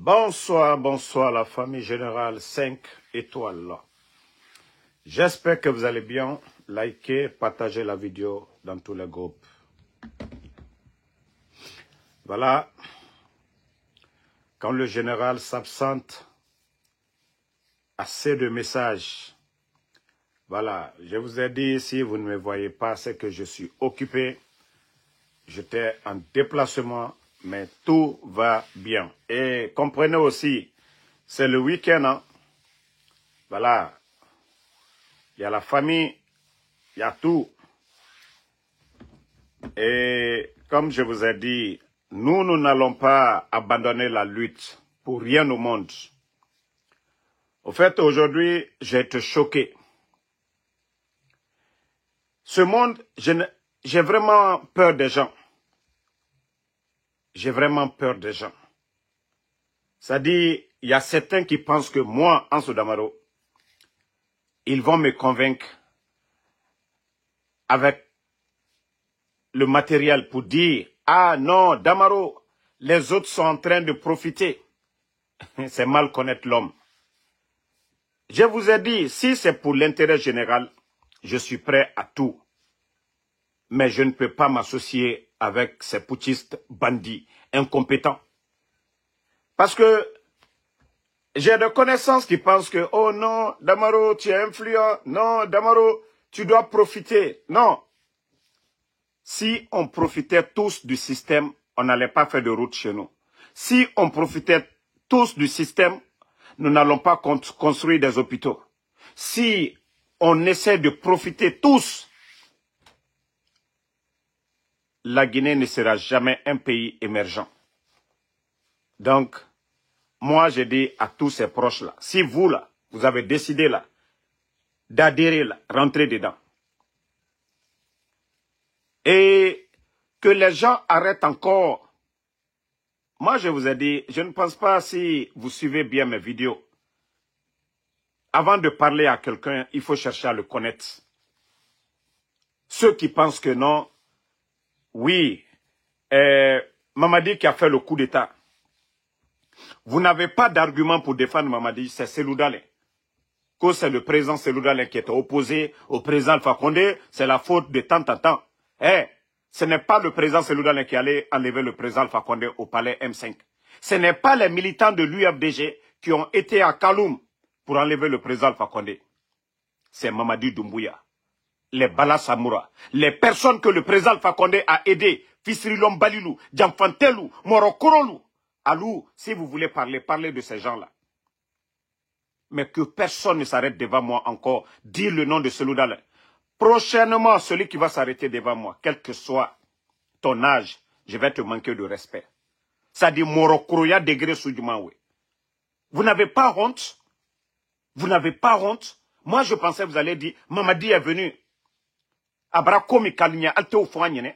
Bonsoir, bonsoir la famille générale 5 étoiles. J'espère que vous allez bien. Likez, partagez la vidéo dans tous les groupes. Voilà. Quand le général s'absente, assez de messages. Voilà. Je vous ai dit, si vous ne me voyez pas, c'est que je suis occupé. J'étais en déplacement, mais tout va bien. Et comprenez aussi, c'est le week-end. Hein? Voilà. Il y a la famille, il y a tout. Et comme je vous ai dit, nous n'allons pas abandonner la lutte pour rien au monde. Au fait, aujourd'hui, j'ai été choqué. Ce monde, j'ai vraiment peur des gens. J'ai vraiment peur des gens. C'est-à-dire, il y a certains qui pensent que moi, Ansou Damaro, ils vont me convaincre avec le matériel pour dire « Ah non, Damaro, les autres sont en train de profiter. » C'est mal connaître l'homme. Je vous ai dit, si c'est pour l'intérêt général, je suis prêt à tout. Mais je ne peux pas m'associer avec ces putschistes bandits, incompétents. Parce que j'ai des connaissances qui pensent que « Oh non, Damaro, tu es influent. Non, Damaro, tu dois profiter. » Non. Si on profitait tous du système, on n'allait pas faire de route chez nous. Si on profitait tous du système, nous n'allons pas construire des hôpitaux. Si on essaie de profiter tous, la Guinée ne sera jamais un pays émergent. Donc, moi, je dis à tous ces proches-là, si vous, là, vous avez décidé, là, d'adhérer, là, rentrez dedans. Et que les gens arrêtent encore. Moi, je vous ai dit, je ne pense pas si vous suivez bien mes vidéos. Avant de parler à quelqu'un, il faut chercher à le connaître. Ceux qui pensent que non, oui, Mamadi qui a fait le coup d'État. Vous n'avez pas d'argument pour défendre Mamadi, c'est Cellou Dalein. Que c'est le président Cellou Dalein qui était opposé au président Alpha Condé, c'est la faute de tant à tant. Ce n'est pas le président Cellou Dalein qui allait enlever le président Alpha Condé au palais M5. Ce n'est pas les militants de l'UFDG qui ont été à Kaloum pour enlever le président Alpha Condé. C'est Mamadi Doumbouya, les Bala Samoura, les personnes que le président Alpha Condé a aidées, Fissrilom Balilou, Djamfantelou, Morokorolou. Alou, si vous voulez parler, parlez de ces gens-là. Mais que personne ne s'arrête devant moi encore, dire le nom de Cellou Dalein. Prochainement, celui qui va s'arrêter devant moi, quel que soit ton âge, je vais te manquer de respect. Ça dit Morokoroya degré Soudjoumaoué. Vous n'avez pas honte? Vous n'avez pas honte? Moi, je pensais que vous allez dire, Mamadi est venu. Abrakomi Kalinia, alte ou foignene.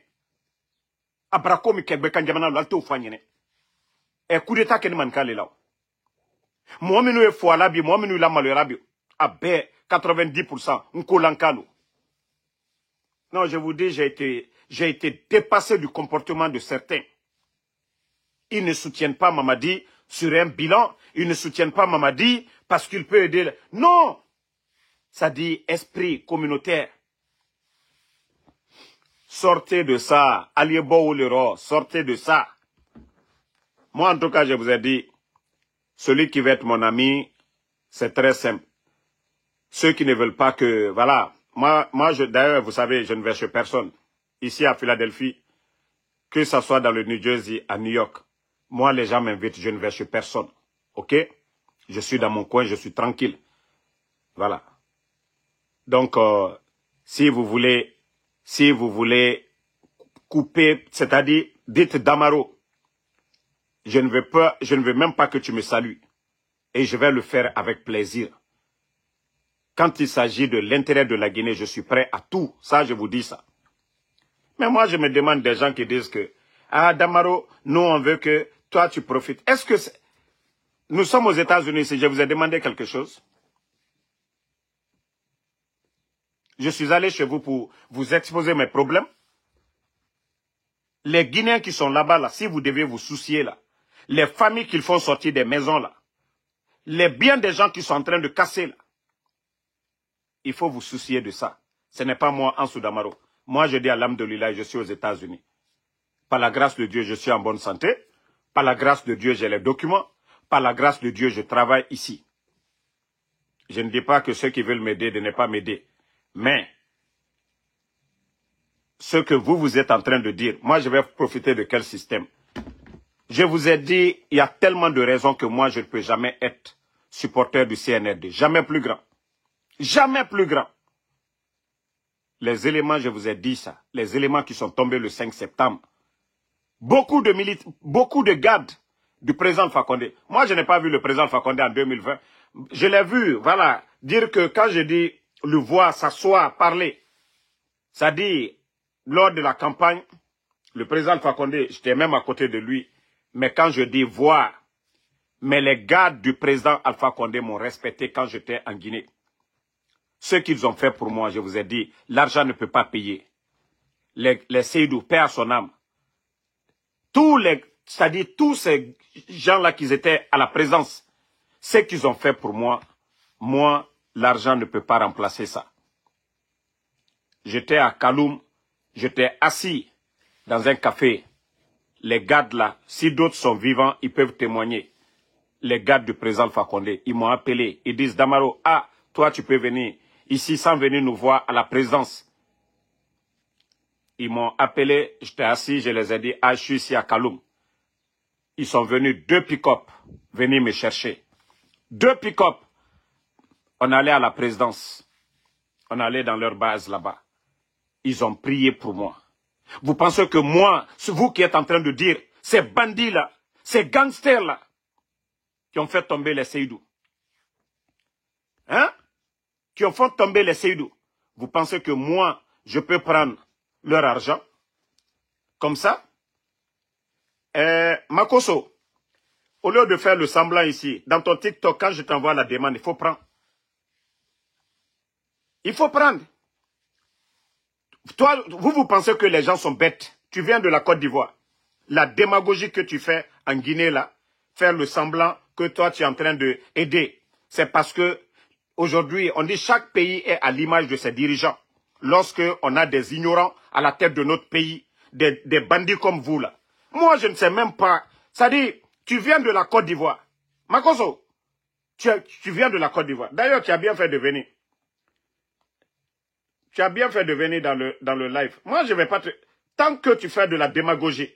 Abrakomi Kekbekanjamana, alte ou foignene. Et coup d'état que nous manquons là. Moi, je suis fou à la vie, moi, je suis la malheureuse. Ah ben, 90%, on colancalo. Non, je vous dis, j'ai été dépassé du comportement de certains. Ils ne soutiennent pas Mamadi sur un bilan. Ils ne soutiennent pas Mamadi parce qu'il peut aider. Non! Ça dit esprit communautaire. Sortez de ça. Aliebo ou l'euro, sortez de ça. Moi, en tout cas, je vous ai dit, celui qui veut être mon ami, c'est très simple. Ceux qui ne veulent pas que, voilà. Moi, d'ailleurs, vous savez, je ne vais chez personne. Ici à Philadelphie, que ce soit dans le New Jersey, à New York, moi, les gens m'invitent, je ne vais chez personne. OK? Je suis dans mon coin, je suis tranquille. Voilà. Donc, si vous voulez couper, c'est-à-dire, dites Damaro, je ne veux même pas que tu me salues. Et je vais le faire avec plaisir. Quand il s'agit de l'intérêt de la Guinée, je suis prêt à tout. Ça, je vous dis ça. Mais moi, je me demande des gens qui disent que, ah, Damaro, nous, on veut que toi, tu profites. Est-ce que nous sommes aux États-Unis, si je vous ai demandé quelque chose? Je suis allé chez vous pour vous exposer mes problèmes. Les Guinéens qui sont là-bas, là, si vous devez vous soucier, là, les familles qu'ils font sortir des maisons là, les biens des gens qui sont en train de casser là. Il faut vous soucier de ça. Ce n'est pas moi, Ansou Damaro. Moi, je dis à l'Hamdoulilah, je suis aux États-Unis. Par la grâce de Dieu, je suis en bonne santé. Par la grâce de Dieu, j'ai les documents. Par la grâce de Dieu, je travaille ici. Je ne dis pas que ceux qui veulent m'aider de ne pas m'aider. Mais, ce que vous êtes en train de dire, moi, je vais profiter de quel système? Je vous ai dit, il y a tellement de raisons que moi, je ne peux jamais être supporter du CNRD. Jamais plus grand. Jamais plus grand. Les éléments, je vous ai dit ça, les éléments qui sont tombés le 5 septembre, beaucoup de gardes du président Fakonde. Moi, je n'ai pas vu le président Fakonde en 2020. Je l'ai vu, voilà, dire que quand je dis le voir, s'asseoir, parler, ça dit, lors de la campagne, le président Fakonde, j'étais même à côté de lui, mais quand je dis voir, mais les gardes du président Alpha Condé m'ont respecté quand j'étais en Guinée. Ce qu'ils ont fait pour moi, je vous ai dit, l'argent ne peut pas payer. Les Seydou, paix à son âme. C'est-à-dire tous ces gens-là qui étaient à la présence, ce qu'ils ont fait pour moi, moi, l'argent ne peut pas remplacer ça. J'étais à Kaloum, j'étais assis dans un café. Les gardes là, si d'autres sont vivants, ils peuvent témoigner. Les gardes du président Fakonde, ils m'ont appelé. Ils disent, Damaro, ah, toi tu peux venir ici sans venir nous voir à la présidence. Ils m'ont appelé, j'étais assis, je les ai dit, ah, je suis ici à Kaloum. Ils sont venus 2 pick-up venir me chercher. 2 pick-up. On allait à la présidence. On allait dans leur base là-bas. Ils ont prié pour moi. Vous pensez que moi, c'est vous qui êtes en train de dire, ces bandits-là, ces gangsters-là, qui ont fait tomber les Seydou. Hein? Qui ont fait tomber les Seydou. Vous pensez que moi, je peux prendre leur argent? Comme ça? Makoso, au lieu de faire le semblant ici, dans ton TikTok, quand je t'envoie la demande, il faut prendre. Il faut prendre. Toi, vous pensez que les gens sont bêtes. Tu viens de la Côte d'Ivoire. La démagogie que tu fais en Guinée, là, faire le semblant que toi, tu es en train d'aider, c'est parce que aujourd'hui, on dit chaque pays est à l'image de ses dirigeants. Lorsque on a des ignorants à la tête de notre pays, des bandits comme vous, là. Moi, je ne sais même pas. Ça dit, tu viens de la Côte d'Ivoire. Makoso, tu viens de la Côte d'Ivoire. D'ailleurs, tu as bien fait de venir. Tu as bien fait de venir dans le live. Moi, je ne vais pas te... Tant que tu fais de la démagogie.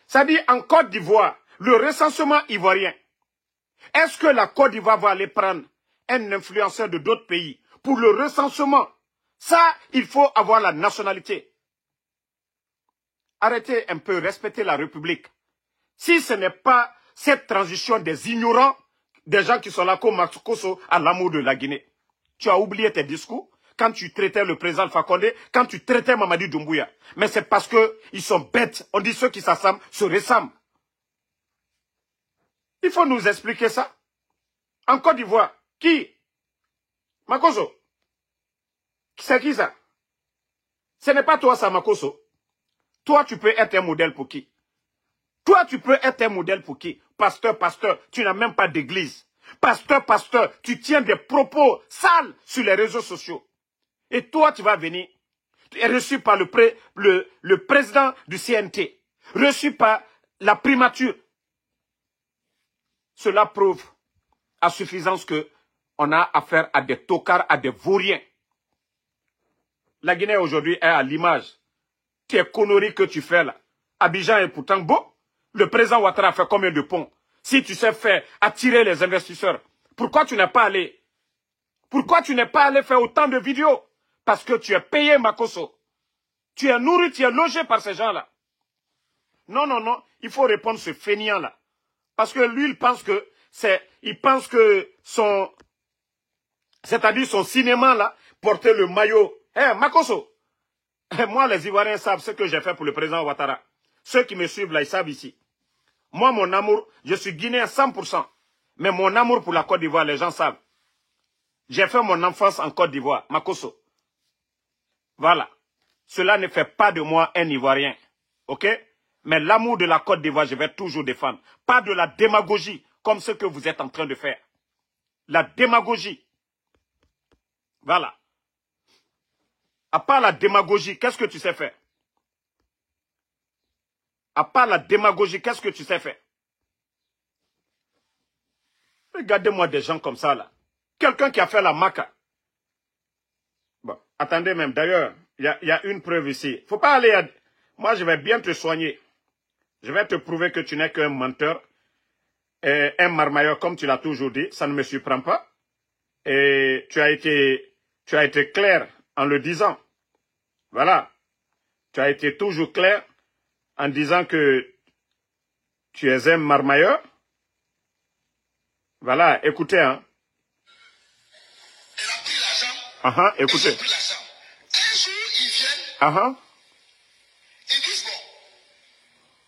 Ça dit, en Côte d'Ivoire, le recensement ivoirien. Est-ce que la Côte d'Ivoire va aller prendre un influenceur de d'autres pays pour le recensement? Ça, il faut avoir la nationalité. Arrêtez un peu, respectez la République. Si ce n'est pas cette transition des ignorants, des gens qui sont là comme Makoso à l'amour de la Guinée. Tu as oublié tes discours quand tu traitais le président Fakonde, quand tu traitais Mamadi Doumbouya. Mais c'est parce qu'ils sont bêtes. On dit ceux qui s'assemblent se ressemblent. Il faut nous expliquer ça. En Côte d'Ivoire, qui? Makoso. C'est qui ça? Ce n'est pas toi ça, Makoso. Toi, tu peux être un modèle pour qui? Toi, tu peux être un modèle pour qui? Pasteur, tu n'as même pas d'église. Pasteur, tu tiens des propos sales sur les réseaux sociaux. Et toi, tu vas venir, tu es reçu par le président du CNT, reçu par la primature. Cela prouve à suffisance que on a affaire à des tocards, à des vauriens. La Guinée aujourd'hui est à l'image. Tes conneries que tu fais là. Abidjan est pourtant beau. Le président Ouattara a fait combien de ponts? Si tu sais faire attirer les investisseurs, pourquoi tu n'es pas allé? Pourquoi tu n'es pas allé faire autant de vidéos? Parce que tu es payé, Makoso. Tu es nourri, tu es logé par ces gens-là. Non, il faut répondre ce fainéant-là. Parce que lui, il pense que c'est-à-dire son cinéma, là, porter le maillot. Makoso, moi, les Ivoiriens savent ce que j'ai fait pour le président Ouattara. Ceux qui me suivent là, ils savent ici. Moi, mon amour, je suis guinéen 100%. Mais mon amour pour la Côte d'Ivoire, les gens savent. J'ai fait mon enfance en Côte d'Ivoire, Makoso. Voilà. Cela ne fait pas de moi un Ivoirien. Ok? Mais l'amour de la Côte d'Ivoire, je vais toujours défendre. Pas de la démagogie, comme ce que vous êtes en train de faire. La démagogie. Voilà. À part la démagogie, qu'est-ce que tu sais faire? À part la démagogie, qu'est-ce que tu sais faire? Regardez-moi des gens comme ça, là. Quelqu'un qui a fait la maca. Bon, attendez même. D'ailleurs, il y a une preuve ici. Faut pas aller à... Moi, je vais bien te soigner. Je vais te prouver que tu n'es qu'un menteur. Et un marmailleur, comme tu l'as toujours dit. Ça ne me surprend pas. Et tu as été clair en le disant. Voilà. Tu as été toujours clair en disant que tu es un marmailleur. Voilà, écoutez, hein. Elle a pris l'argent. Écoutez. Ils ont pris l'argent. Un jour, ils viennent. Ils disent bon.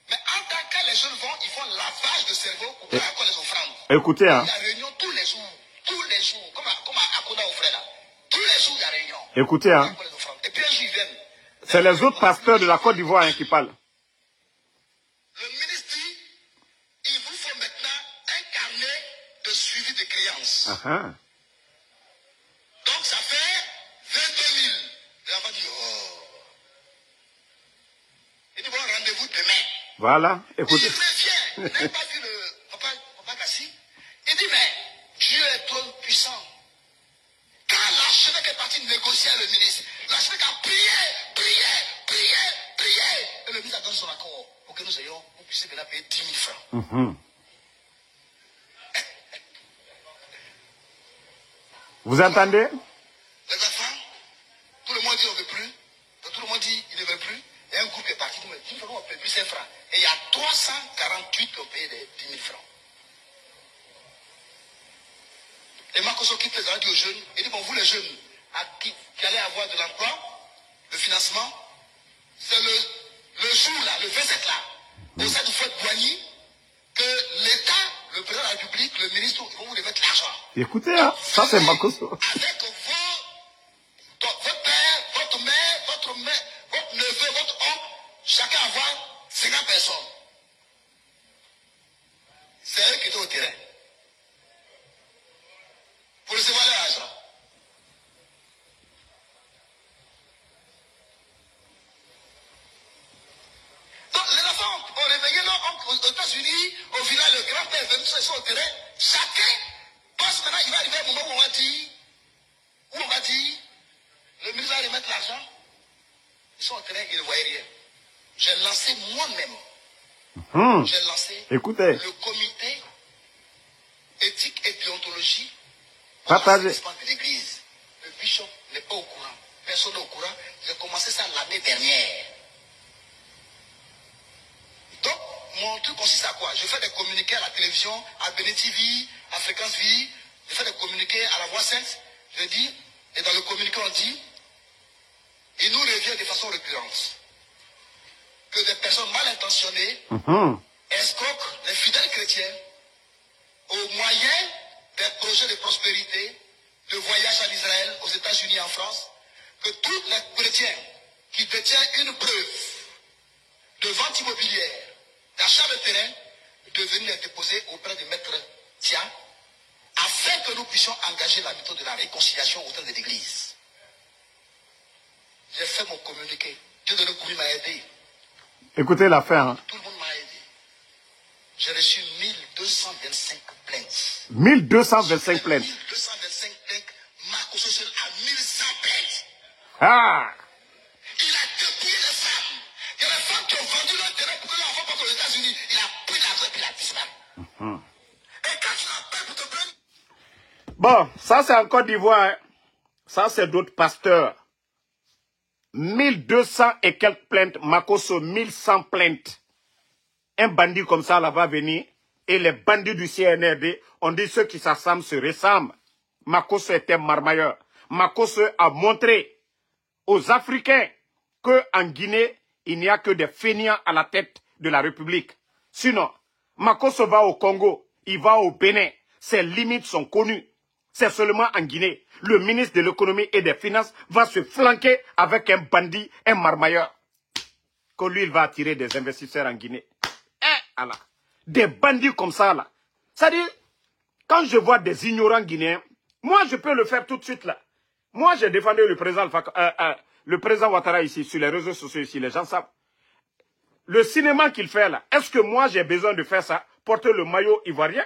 Mais en tant que les jeunes vont, ils font lavage de cerveau pour prendre encore les offrandes. Écoutez, hein. Il y a réunion tous les jours. Tous les jours. Comme à Koda au frère là. Tous les jours, il y a réunion. Écoutez, hein. Et puis un jour, ils viennent. C'est les autres pasteurs de la Côte d'Ivoire hein, qui parlent. Le ministre dit, il vous faut maintenant un carnet de suivi de créances. Donc ça fait 22 000. L'enfant dit, oh. Il dit, bon, rendez-vous demain. Voilà, écoutez. Il revient. Il n'a pas vu le papa Kassi. Il dit, mais Dieu est trop puissant. Quand l'archevêque est parti négocier avec le ministre, l'archevêque a prié. Et le ministre a donné son accord pour que nous ayons, vous puissiez maintenant payer 10 000 francs. Vous entendez? Les enfants, tout le monde dit on ne veut plus. Tout le monde dit il ne veut plus. Et un groupe est parti. On ne peut plus 5 francs. Et il y a 348 qui ont payé des 10 000 francs. Et Makoso quitte les dit aux jeunes. Il dit bon, vous les jeunes, qui allez avoir de l'emploi, le financement, c'est le jour là, le 27 là, au sein du Fouet Boigny, que l'État, le président de la République, le ministre, ils vont vous remettre l'argent. Écoutez, hein, ça c'est Makoso. Avec votre père, votre mère, votre neveu, votre oncle, chacun avoir 50 personnes. C'est eux qui étaient au terrain. Pour recevoir l'argent. Donc les enfants ont réveillé leur oncle aux États-Unis, au village, le grand-père est venu, ils sont au terrain. Chacun pense maintenant, il va arriver un moment où on va dire, le ministre va remettre l'argent. Ils sont au terrain, ils ne voyaient rien. J'ai lancé moi-même. J'ai lancé Écoutez. le comité éthique et déontologie. Partagez. De l'église. Le bishop n'est pas au courant. Personne n'est au courant. J'ai commencé ça l'année dernière. Donc, mon truc consiste à quoi? Je fais des communiqués à la télévision, à Béné TV, à Fréquence Vie. Je fais des communiqués à la Voix Sainte. Je dis, et dans le communiqué, on dit, il nous revient de façon récurrente que des personnes mal intentionnées escroquent les fidèles chrétiens au moyen des projets de prospérité, de voyage en Israël, aux États-Unis, en France, que tous les chrétiens qui détiennent une preuve de vente immobilière, d'achat de terrain, de venir les déposer auprès de maître Tia, afin que nous puissions engager la méthode de la réconciliation au sein de l'Église. J'ai fait mon communiqué. Dieu de le m'a aidé. Écoutez l'affaire. Hein. Tout le monde m'a aidé. J'ai reçu 1225 plaintes. 1225 plaintes. 1225 plaintes. Makoso seul à 1100 plaintes. Ah! Il a dépouillé les femmes. Il y a des femmes qui ont vendu leur terrain pour que l'enfant parte aux États-Unis. Il a pris l'argent et puis il a disparu. Et quand tu appelles pour te plaindre. Bon, ça c'est en Côte d'Ivoire. Hein. Ça c'est d'autres pasteurs. 1200 et quelques plaintes. Makoso, 1100 plaintes. Un bandit comme ça là va venir. Et les bandits du CNRD, on dit ceux qui s'assemblent se ressemblent. Makoso était marmailleur. Makoso a montré aux Africains qu'en Guinée, il n'y a que des fainéants à la tête de la République. Sinon, Makoso va au Congo, il va au Bénin. Ses limites sont connues. C'est seulement en Guinée. Le ministre de l'économie et des finances va se flanquer avec un bandit, un marmailleur. que lui, il va attirer des investisseurs en Guinée. Allah. Des bandits comme ça, là. C'est-à-dire, quand je vois des ignorants guinéens, moi, je peux le faire tout de suite, là. Moi, j'ai défendu le président Ouattara ici, sur les réseaux sociaux ici, les gens savent. Le cinéma qu'il fait, là, est-ce que moi, j'ai besoin de faire ça, porter le maillot ivoirien,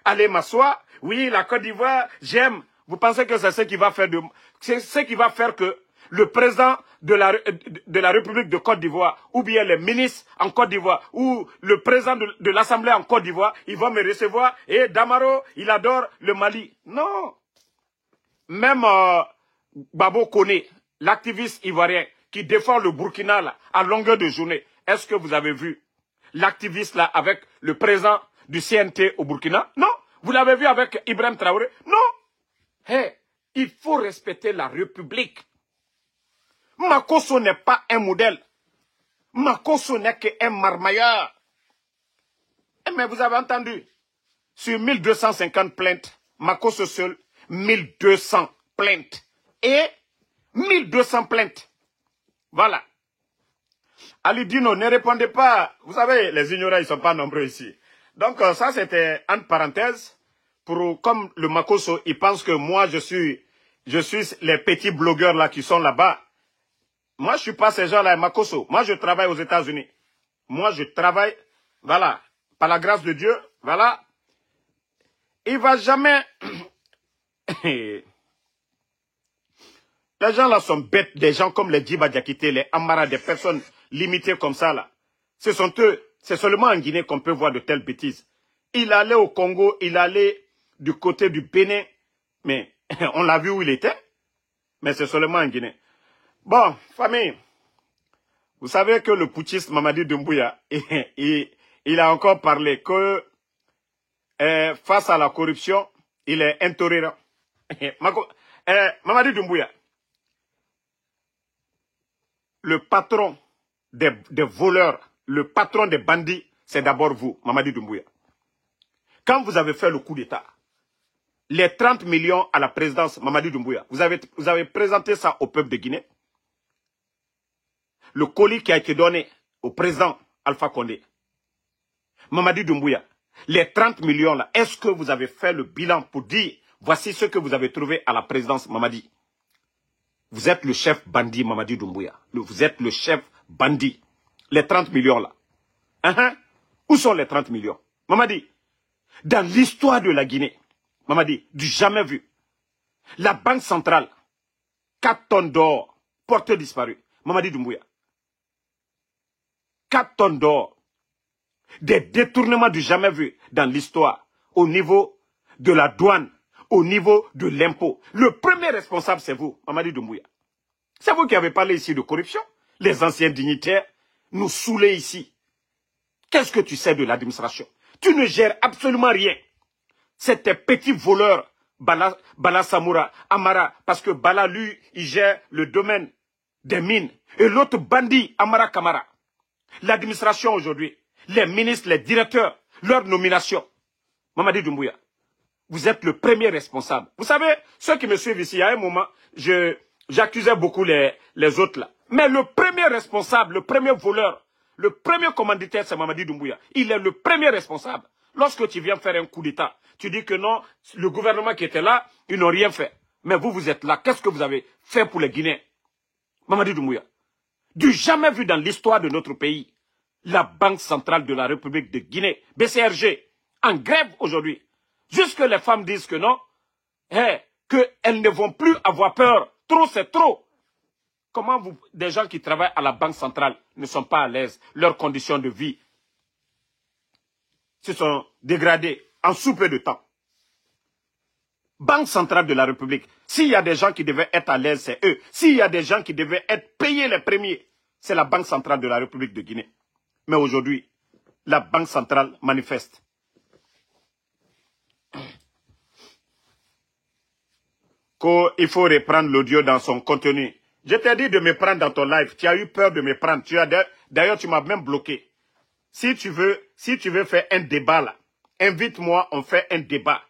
aller m'asseoir, oui, la Côte d'Ivoire, j'aime. Vous pensez que c'est ce qui va faire que le président de la République de Côte d'Ivoire, ou bien les ministres en Côte d'Ivoire, ou le président de l'Assemblée en Côte d'Ivoire, il va me recevoir, et Damaro, il adore le Mali. Non. Même Babo Koné, l'activiste ivoirien, qui défend le Burkina là, à longueur de journée, est-ce que vous avez vu l'activiste là avec le président du CNT au Burkina? Non. Vous l'avez vu avec Ibrahim Traoré? Non. Hey, il faut respecter la République. Makosso n'est pas un modèle. Makosso n'est qu'un marmailleur. Mais vous avez entendu, sur 1250 plaintes, Makosso seul, 1200 plaintes. Et 1200 plaintes. Voilà. Ali Dino, ne répondez pas. Vous savez, les ignorants, ils ne sont pas nombreux ici. Donc ça, c'était entre parenthèses. Comme le Makosso, il pense que moi, je suis les petits blogueurs là qui sont là-bas. Moi, je ne suis pas ces gens-là, Makosso. Moi, je travaille aux États-Unis. Moi, je travaille, voilà, par la grâce de Dieu, voilà. Il ne va jamais... Les gens là sont bêtes, des gens comme les Djiba Diakité, les Amara, des personnes limitées comme ça là. Ce sont eux, c'est seulement en Guinée qu'on peut voir de telles bêtises. Il allait au Congo, il allait du côté du Bénin, mais on l'a vu où il était, mais c'est seulement en Guinée. Bon, famille, vous savez que le putschiste Mamadi Doumbouya, il a encore parlé que face à la corruption, il est intolérant. Mamadi Doumbouya, le patron des voleurs, le patron des bandits, c'est d'abord vous, Mamadi Doumbouya. Quand vous avez fait le coup d'État, les 30 millions à la présidence, Mamadi Doumbouya, vous avez présenté ça au peuple de Guinée. Le colis qui a été donné au président Alpha Condé. Mamadi Doumbouya, les 30 millions là, est-ce que vous avez fait le bilan pour dire, voici ce que vous avez trouvé à la présidence, Mamadi? Vous êtes le chef bandit, Mamadi Doumbouya. Vous êtes le chef bandit. Les 30 millions là. Où sont les 30 millions? Mamadi, dans l'histoire de la Guinée, Mamadi, du jamais vu. La Banque centrale, 4 tonnes d'or, portée disparue. Mamadi Doumbouya. 4 tonnes d'or. Des détournements du jamais vu dans l'histoire, au niveau de la douane, au niveau de l'impôt. Le premier responsable, c'est vous, Mamadi Doumbouya. C'est vous qui avez parlé ici de corruption. Les anciens dignitaires nous saoulaient ici. Qu'est-ce que tu sais de l'administration? Tu ne gères absolument rien. C'est tes petits voleurs, Bala Samoura, Amara, parce que Bala, lui, il gère le domaine des mines. Et l'autre bandit, Amara Kamara. L'administration aujourd'hui, les ministres, les directeurs, leur nomination. Mamadi Doumbouya, vous êtes le premier responsable. Vous savez, ceux qui me suivent ici, à un moment, j'accusais beaucoup les autres là. Mais le premier responsable, le premier voleur, le premier commanditaire, c'est Mamadi Doumbouya. Il est le premier responsable. Lorsque tu viens faire un coup d'État, tu dis que non, le gouvernement qui était là, ils n'ont rien fait. Mais vous êtes là. Qu'est-ce que vous avez fait pour les Guinéens? Mamadi Doumbouya, du jamais vu dans l'histoire de notre pays, la Banque centrale de la République de Guinée, BCRG, en grève aujourd'hui. Jusque les femmes disent que non, qu'elles ne vont plus avoir peur. Trop, c'est trop. Comment des gens qui travaillent à la Banque centrale ne sont pas à l'aise? Leurs conditions de vie se sont dégradées en sous peu de temps. Banque centrale de la République, s'il y a des gens qui devaient être à l'aise, c'est eux. S'il y a des gens qui devaient être payés les premiers, c'est la Banque centrale de la République de Guinée. Mais aujourd'hui, la Banque centrale manifeste. Il faut reprendre l'audio dans son contenu. Je t'ai dit de me prendre dans ton live. Tu as eu peur de me prendre. D'ailleurs, tu m'as même bloqué. Si tu veux faire un débat là, invite-moi, on fait un débat.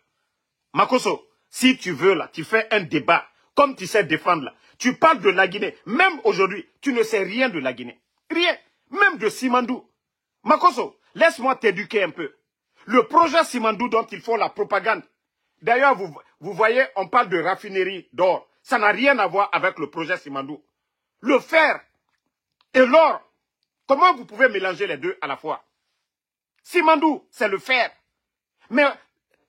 Makosso, si tu veux là, tu fais un débat. Comme tu sais défendre là. Tu parles de la Guinée. Même aujourd'hui, tu ne sais rien de la Guinée. Rien. même de Simandou. Makosso, laisse-moi t'éduquer un peu. Le projet Simandou dont ils font la propagande. D'ailleurs, vous voyez, on parle de raffinerie d'or. Ça n'a rien à voir avec le projet Simandou. Le fer et l'or, comment vous pouvez mélanger les deux à la fois? Simandou, c'est le fer. Mais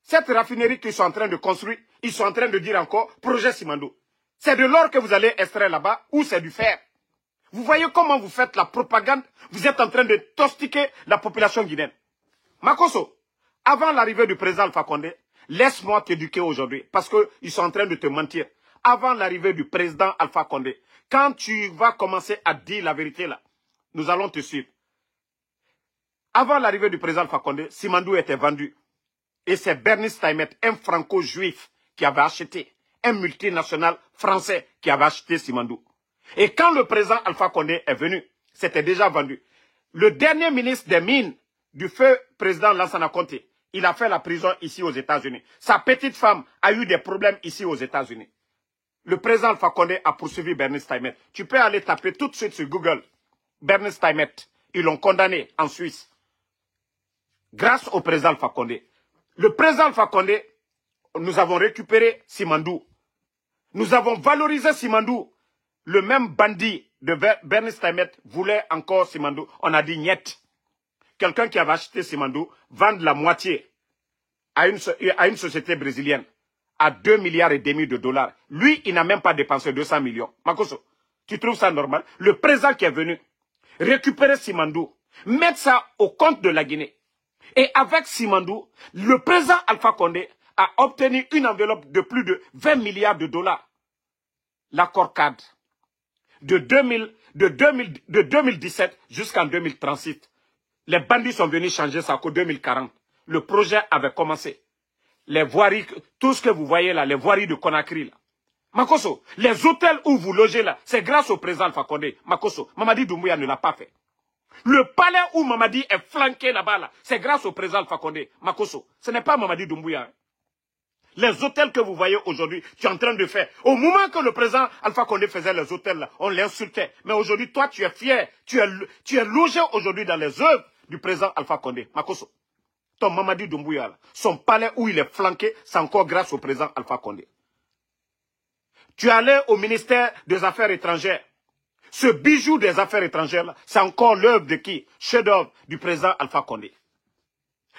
cette raffinerie qu'ils sont en train de construire, ils sont en train de dire encore projet Simandou. C'est de l'or que vous allez extraire là-bas ou c'est du fer? Vous voyez comment vous faites la propagande? Vous êtes en train de tostiquer la population guinéenne. Makosso, avant l'arrivée du président Alpha Condé, laisse-moi t'éduquer aujourd'hui parce qu'ils sont en train de te mentir. Avant l'arrivée du président Alpha Condé, quand tu vas commencer à dire la vérité là, nous allons te suivre. Avant l'arrivée du président Alpha Condé, Simandou était vendu. Et c'est Bernice Taimet, un franco-juif, qui avait acheté, un multinational français qui avait acheté Simandou. Et quand le président Alpha Condé est venu, c'était déjà vendu. Le dernier ministre des Mines du feu président Lansana Conté, il a fait la prison ici aux États-Unis. Sa petite femme a eu des problèmes ici aux États-Unis. Le président Alpha Condé a poursuivi Bernice Taimet. Tu peux aller taper tout de suite sur Google. Bernice Taimet. Ils l'ont condamné en Suisse. Grâce au président Alpha Condé. Le président Alpha Condé, nous avons récupéré Simandou. Nous avons valorisé Simandou. Le même bandit de Bernice Taimet voulait encore Simandou. On a dit niet. Quelqu'un qui avait acheté Simandou vendre la moitié à une société brésilienne à 2,5 milliards de dollars. Lui, il n'a même pas dépensé 200 millions. Makosso, tu trouves ça normal? Le président qui est venu récupérer Simandou, mettre ça au compte de la Guinée. Et avec Simandou, le président Alpha Condé a obtenu une enveloppe de plus de 20 milliards de dollars. L'accord cadre de 2017 jusqu'en 2036. Les bandits sont venus changer ça qu'en 2040. Le projet avait commencé. Les voiries, tout ce que vous voyez là, les voiries de Conakry là. Makosso, les hôtels où vous logez là, c'est grâce au président Alpha Condé. Makosso, Mamadi Doumbouya ne l'a pas fait. Le palais où Mamadi est flanqué là-bas, là, c'est grâce au président Alpha Condé. Makosso, ce n'est pas Mamadi Doumbouya. Les hôtels que vous voyez aujourd'hui, tu es en train de faire. Au moment que le président Alpha Condé faisait les hôtels là, on l'insultait. Mais aujourd'hui, toi, tu es fier. Tu es logé aujourd'hui dans les œuvres du président Alpha Condé. Makosso, ton Mamadi Doumbouya, là, son palais où il est flanqué, c'est encore grâce au président Alpha Condé. Tu es allé au ministère des Affaires étrangères. Ce bijou des affaires étrangères, c'est encore l'œuvre de qui? Chef-d'œuvre du président Alpha Condé.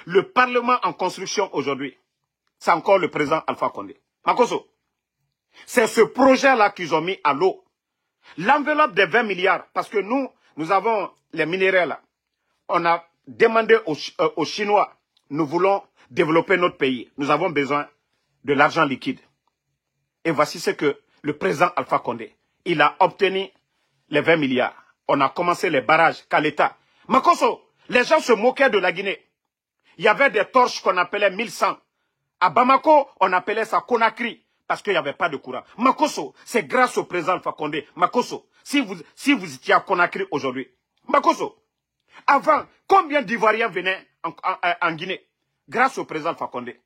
Le Parlement en construction aujourd'hui, c'est encore le président Alpha Condé. Makosso, c'est ce projet-là qu'ils ont mis à l'eau. L'enveloppe des 20 milliards, parce que nous avons les minéraux là. On a demandé aux Chinois, nous voulons développer notre pays. Nous avons besoin de l'argent liquide. Et voici ce que le président Alpha Condé, il a obtenu les 20 milliards. On a commencé les barrages, Kaleta. Makosso, les gens se moquaient de la Guinée. Il y avait des torches qu'on appelait 1100. À Bamako, on appelait ça Conakry, parce qu'il n'y avait pas de courant. Makosso, c'est grâce au président Alpha Condé. Makosso, si vous étiez à Conakry aujourd'hui. Makosso, avant, combien d'Ivoiriens venaient en Guinée? Grâce au président Alpha Condé.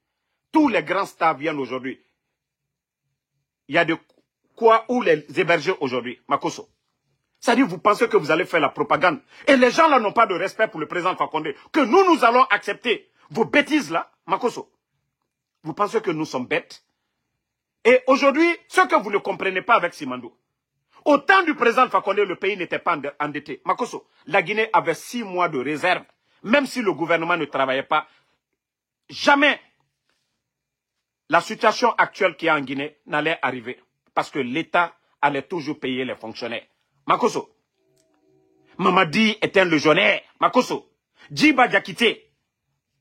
Tous les grands stars viennent aujourd'hui. Il y a de quoi où les héberger aujourd'hui, Makosso. C'est-à-dire, vous pensez que vous allez faire la propagande. Et les gens là n'ont pas de respect pour le président Alpha Condé. Que nous allons accepter vos bêtises là, Makosso. Vous pensez que nous sommes bêtes? Et aujourd'hui, ce que vous ne comprenez pas avec Simandou. Au temps du président Alpha Condé, le pays n'était pas endetté. Makosso, la Guinée avait 6 mois de réserve. Même si le gouvernement ne travaillait pas, jamais la situation actuelle qu'il y a en Guinée n'allait arriver. Parce que l'État allait toujours payer les fonctionnaires. Makosso, Mamadi est un légionnaire. Makosso, Djiba Diakité,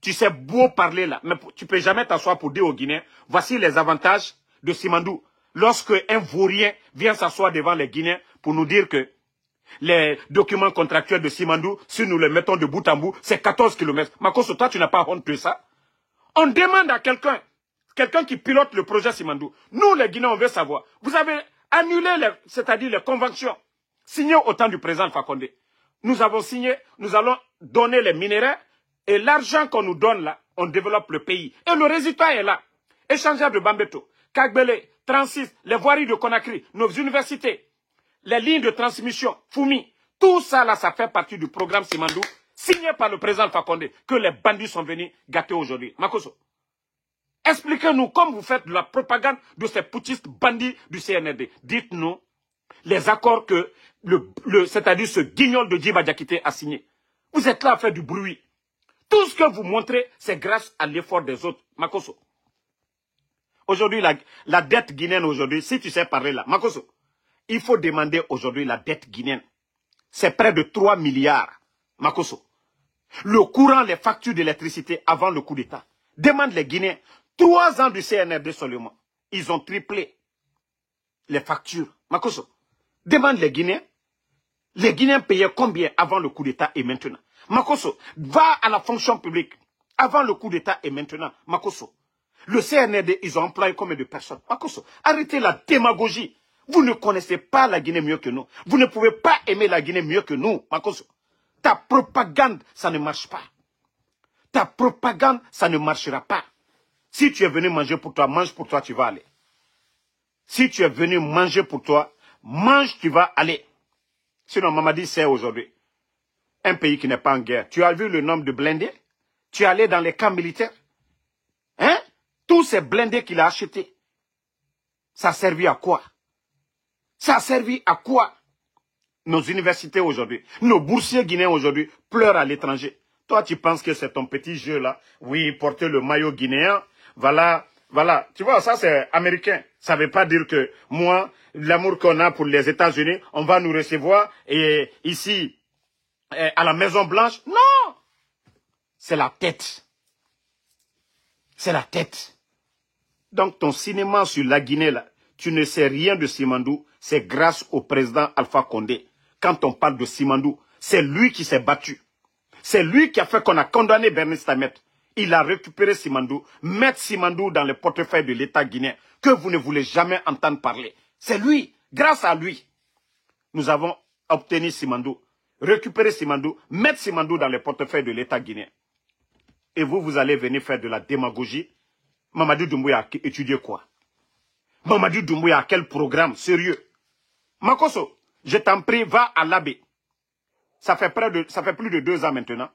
tu sais beau parler là, mais tu ne peux jamais t'asseoir pour dire aux Guinéens, voici les avantages de Simandou. Lorsque un vaurien vient s'asseoir devant les Guinéens pour nous dire que les documents contractuels de Simandou, si nous les mettons de bout en bout, c'est 14 km. Makosso, toi, tu n'as pas honte de ça? On demande à quelqu'un qui pilote le projet Simandou. Nous, les Guinéens, on veut savoir. Vous avez annulé, c'est-à-dire les conventions signées au temps du président Alpha Condé. Nous avons signé, nous allons donner les minéraux et l'argent qu'on nous donne là, on développe le pays. Et le résultat est là. Échangeur de Bambeto, Kagbele, 36, les voiries de Conakry, nos universités, les lignes de transmission, Foumi, Tout ça, là, ça fait partie du programme Simandou, signé par le président Alpha Condé, que les bandits sont venus gâter aujourd'hui. Makosso, expliquez-nous, comme vous faites de la propagande de ces putschistes bandits du CNRD. Dites-nous les accords que, c'est-à-dire ce guignol de Djiba Diakité a signé. Vous êtes là à faire du bruit. Tout ce que vous montrez, c'est grâce à l'effort des autres. Makosso. Aujourd'hui, la dette guinéenne aujourd'hui, si tu sais parler là, Makosso, il faut demander aujourd'hui la dette guinéenne. C'est près de 3 milliards. Makosso. Le courant, les factures d'électricité avant le coup d'État. Demande les Guinéens. 3 ans du CNRD seulement. Ils ont triplé les factures. Makosso. Demande les Guinéens. Les Guinéens payaient combien avant le coup d'État et maintenant? Makosso, va à la fonction publique. Avant le coup d'État et maintenant. Makosso. Le CNRD, ils ont employé combien de personnes? Makosso, arrêtez la démagogie. Vous ne connaissez pas la Guinée mieux que nous. Vous ne pouvez pas aimer la Guinée mieux que nous, Makosso. Ta propagande, ça ne marche pas. Ta propagande, ça ne marchera pas. Si tu es venu manger pour toi, mange pour toi, tu vas aller. Si tu es venu manger pour toi, mange, tu vas aller. Sinon, Mamadi sait aujourd'hui, un pays qui n'est pas en guerre. Tu as vu le nombre de blindés? Tu es allé dans les camps militaires? Hein? Tous ces blindés qu'il a achetés, ça a servi à quoi? Ça a servi à quoi? Nos universités aujourd'hui, nos boursiers guinéens aujourd'hui pleurent à l'étranger. Toi, tu penses que c'est ton petit jeu là? Oui, porter le maillot guinéen, voilà, voilà. Tu vois, ça c'est américain. Ça ne veut pas dire que moi, l'amour qu'on a pour les États-Unis, on va nous recevoir et ici, à la Maison Blanche. Non! C'est la tête. C'est la tête. Donc ton cinéma sur la Guinée là, tu ne sais rien de Simandou, c'est grâce au président Alpha Condé. Quand on parle de Simandou, c'est lui qui s'est battu. C'est lui qui a fait qu'on a condamné Bernice Tamet. Il a récupéré Simandou, mettre Simandou dans le portefeuille de l'État guinéen, que vous ne voulez jamais entendre parler. C'est lui, grâce à lui, nous avons obtenu Simandou, récupérer Simandou, mettre Simandou dans le portefeuille de l'État guinéen. Et vous, vous allez venir faire de la démagogie. Mamadou Doumbouya a étudié quoi? Mamadou Doumbouya a quel programme sérieux? Makosso, je t'en prie, va à l'Abbé. Ça fait plus de 2 ans maintenant.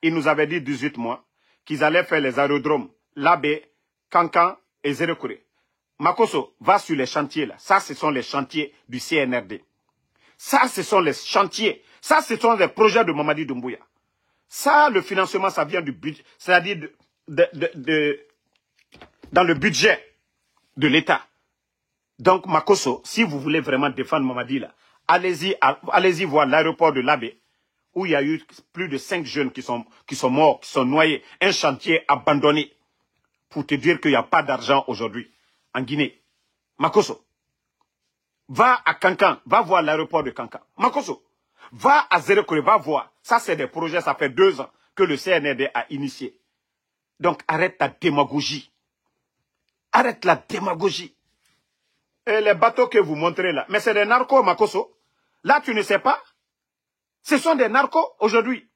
Ils nous avaient dit 18 mois qu'ils allaient faire les aérodromes l'Abbé, Kankan et Zérekouré. Makosso, va sur les chantiers là. Ça, ce sont les chantiers du CNRD. Ça, ce sont les chantiers. Ça, ce sont les projets de Mamadi Doumbouya. Ça, le financement, ça vient du budget, c'est-à-dire dans le budget de l'État. Donc, Makosso, si vous voulez vraiment défendre Mamadi là, allez-y voir l'aéroport de l'Abbé, où il y a eu plus de 5 jeunes qui sont morts, qui sont noyés, un chantier abandonné, pour te dire qu'il n'y a pas d'argent aujourd'hui en Guinée. Makosso, va à Kankan, va voir l'aéroport de Kankan. Makosso, va à Zérekouré, va voir. Ça, c'est des projets, ça fait 2 ans que le CNRD a initié. Donc, arrête ta démagogie. Arrête la démagogie. Et les bateaux que vous montrez là, mais c'est des narcos, Makosso. Là, tu ne sais pas. Ce sont des narcos aujourd'hui.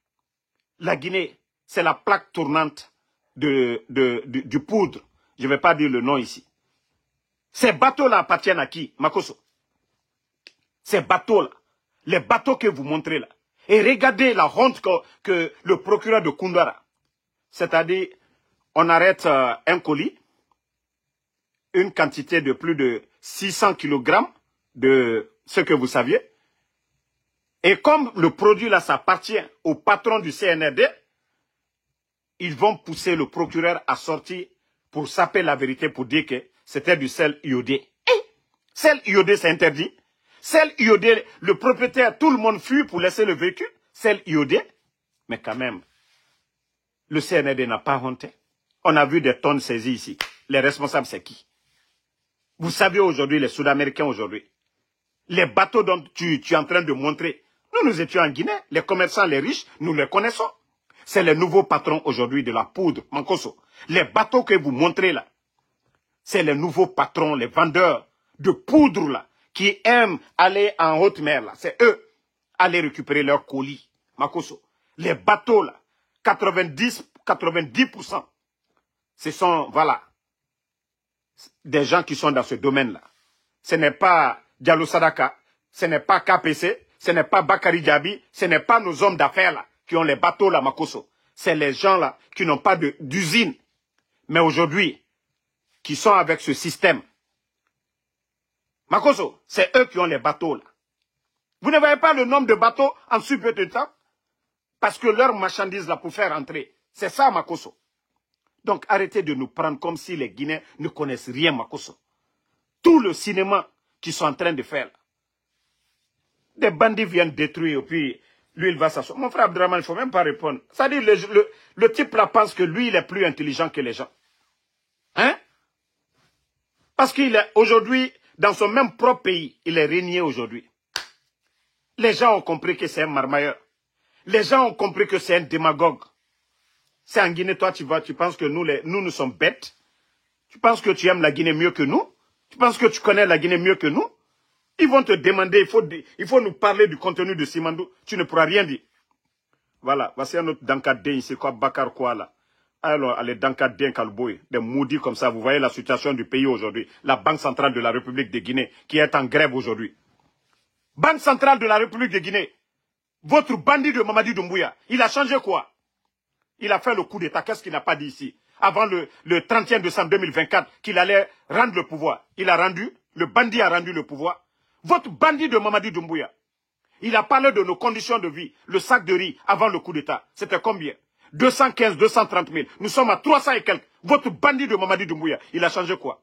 La Guinée, c'est la plaque tournante du poudre. Je ne vais pas dire le nom ici. Ces bateaux-là appartiennent à qui, Makosso? Ces bateaux-là, les bateaux que vous montrez là. Et regardez la honte que le procureur de Koundara, c'est-à-dire, on arrête un colis, une quantité de plus de 600 kg de ce que vous saviez. Et comme le produit là, ça appartient au patron du CNRD, ils vont pousser le procureur à sortir pour saper la vérité, pour dire que c'était du sel iodé. Et sel iodé, c'est interdit. Sel iodé, le propriétaire, tout le monde fuit pour laisser le véhicule. Sel iodé. Mais quand même, le CNRD n'a pas honte. On a vu des tonnes saisies ici. Les responsables, c'est qui? Vous savez aujourd'hui, les Sud-Américains aujourd'hui, les bateaux dont tu es en train de montrer, nous étions en Guinée, les commerçants, les riches, nous les connaissons. C'est les nouveaux patrons aujourd'hui de la poudre, Mankosso. Les bateaux que vous montrez là, c'est les nouveaux patrons, les vendeurs de poudre là, qui aiment aller en haute mer là. C'est eux, aller récupérer leurs colis, Mankosso. Les bateaux là, 90%, ce sont, voilà, des gens qui sont dans ce domaine là. Ce n'est pas Diallo Sadaka, ce n'est pas KPC, ce n'est pas Bakary Diaby, ce n'est pas nos hommes d'affaires là, qui ont les bateaux là, Makosso. C'est les gens là qui n'ont pas d'usine. Mais aujourd'hui, qui sont avec ce système. Makosso, c'est eux qui ont les bateaux là. Vous ne voyez pas le nombre de bateaux en si peu de temps? Parce que leurs marchandises là pour faire entrer. C'est ça, Makosso. Donc arrêtez de nous prendre comme si les Guinéens ne connaissent rien, Makosso. Tout le cinéma qu'ils sont en train de faire là. Des bandits viennent détruire et puis lui il va s'asseoir. Mon frère Abdraman, il ne faut même pas répondre. C'est-à-dire le type là pense que lui il est plus intelligent que les gens. Hein? Parce qu'il est aujourd'hui, dans son même propre pays, il est régné aujourd'hui. Les gens ont compris que c'est un marmailleur. Les gens ont compris que c'est un démagogue. C'est en Guinée, toi tu penses que nous sommes bêtes. Tu penses que tu aimes la Guinée mieux que nous. Tu penses que tu connais la Guinée mieux que nous. Ils vont te demander, il faut nous parler du contenu de Simandou. Tu ne pourras rien dire. Voilà, voici un autre Dankadien, c'est quoi Bakar quoi là. Alors, allez, Dankadien Kalboy, des maudits comme ça. Vous voyez la situation du pays aujourd'hui. La Banque centrale de la République de Guinée, qui est en grève aujourd'hui. Banque centrale de la République de Guinée. Votre bandit de Mamadi Doumbouya, il a changé quoi? Il a fait le coup d'État. Qu'est-ce qu'il n'a pas dit ici? Avant le 31 décembre 2024, qu'il allait rendre le pouvoir. Il a rendu, le bandit a rendu le pouvoir. Votre bandit de Mamadi Doumbouya, il a parlé de nos conditions de vie. Le sac de riz avant le coup d'État, c'était combien? 215, 230 000. Nous sommes à 300 et quelques. Votre bandit de Mamadi Doumbouya, il a changé quoi?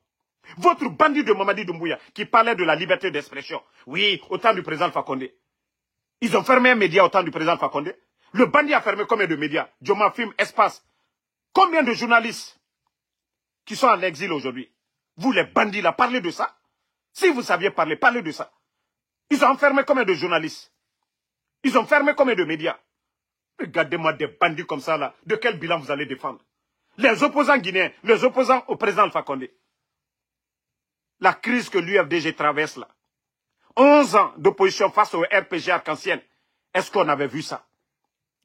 Votre bandit de Mamadi Doumbouya, qui parlait de la liberté d'expression. Oui, au temps du président Fakonde. Ils ont fermé un média au temps du président Fakonde. Le bandit a fermé combien de médias? Joma Film, Espace. Combien de journalistes qui sont en exil aujourd'hui? Vous les bandits là, parlez de ça. Si vous saviez parler, parlez de ça. Ils ont enfermé combien de journalistes? Ils ont fermé combien de médias? Regardez-moi des bandits comme ça là. De quel bilan vous allez défendre? Les opposants guinéens, les opposants au président Alpha Condé. La crise que l'UFDG traverse là. 11 ans d'opposition face au RPG arc-en-ciel. Est-ce qu'on avait vu ça?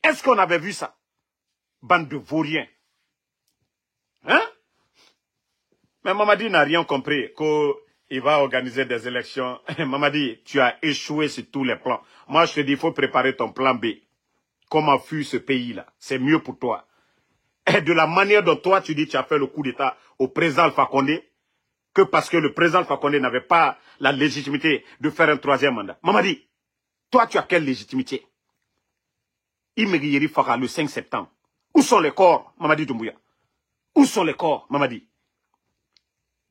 Est-ce qu'on avait vu ça? Bande de vauriens. Hein? Mais Mamadi n'a rien compris qu'il va organiser des élections. Mamadi, tu as échoué sur tous les plans. Moi, je te dis, il faut préparer ton plan B. Comment fuir ce pays-là? C'est mieux pour toi. Et de la manière dont toi, tu dis que tu as fait le coup d'État au président Alpha Condé, que parce que le président Alpha Condé n'avait pas la légitimité de faire un troisième mandat. Mamadi, toi, tu as quelle légitimité? Imegiri Fara le 5 septembre. Où sont les corps, Mamadi Doumbouya? Où sont les corps, Mamadi?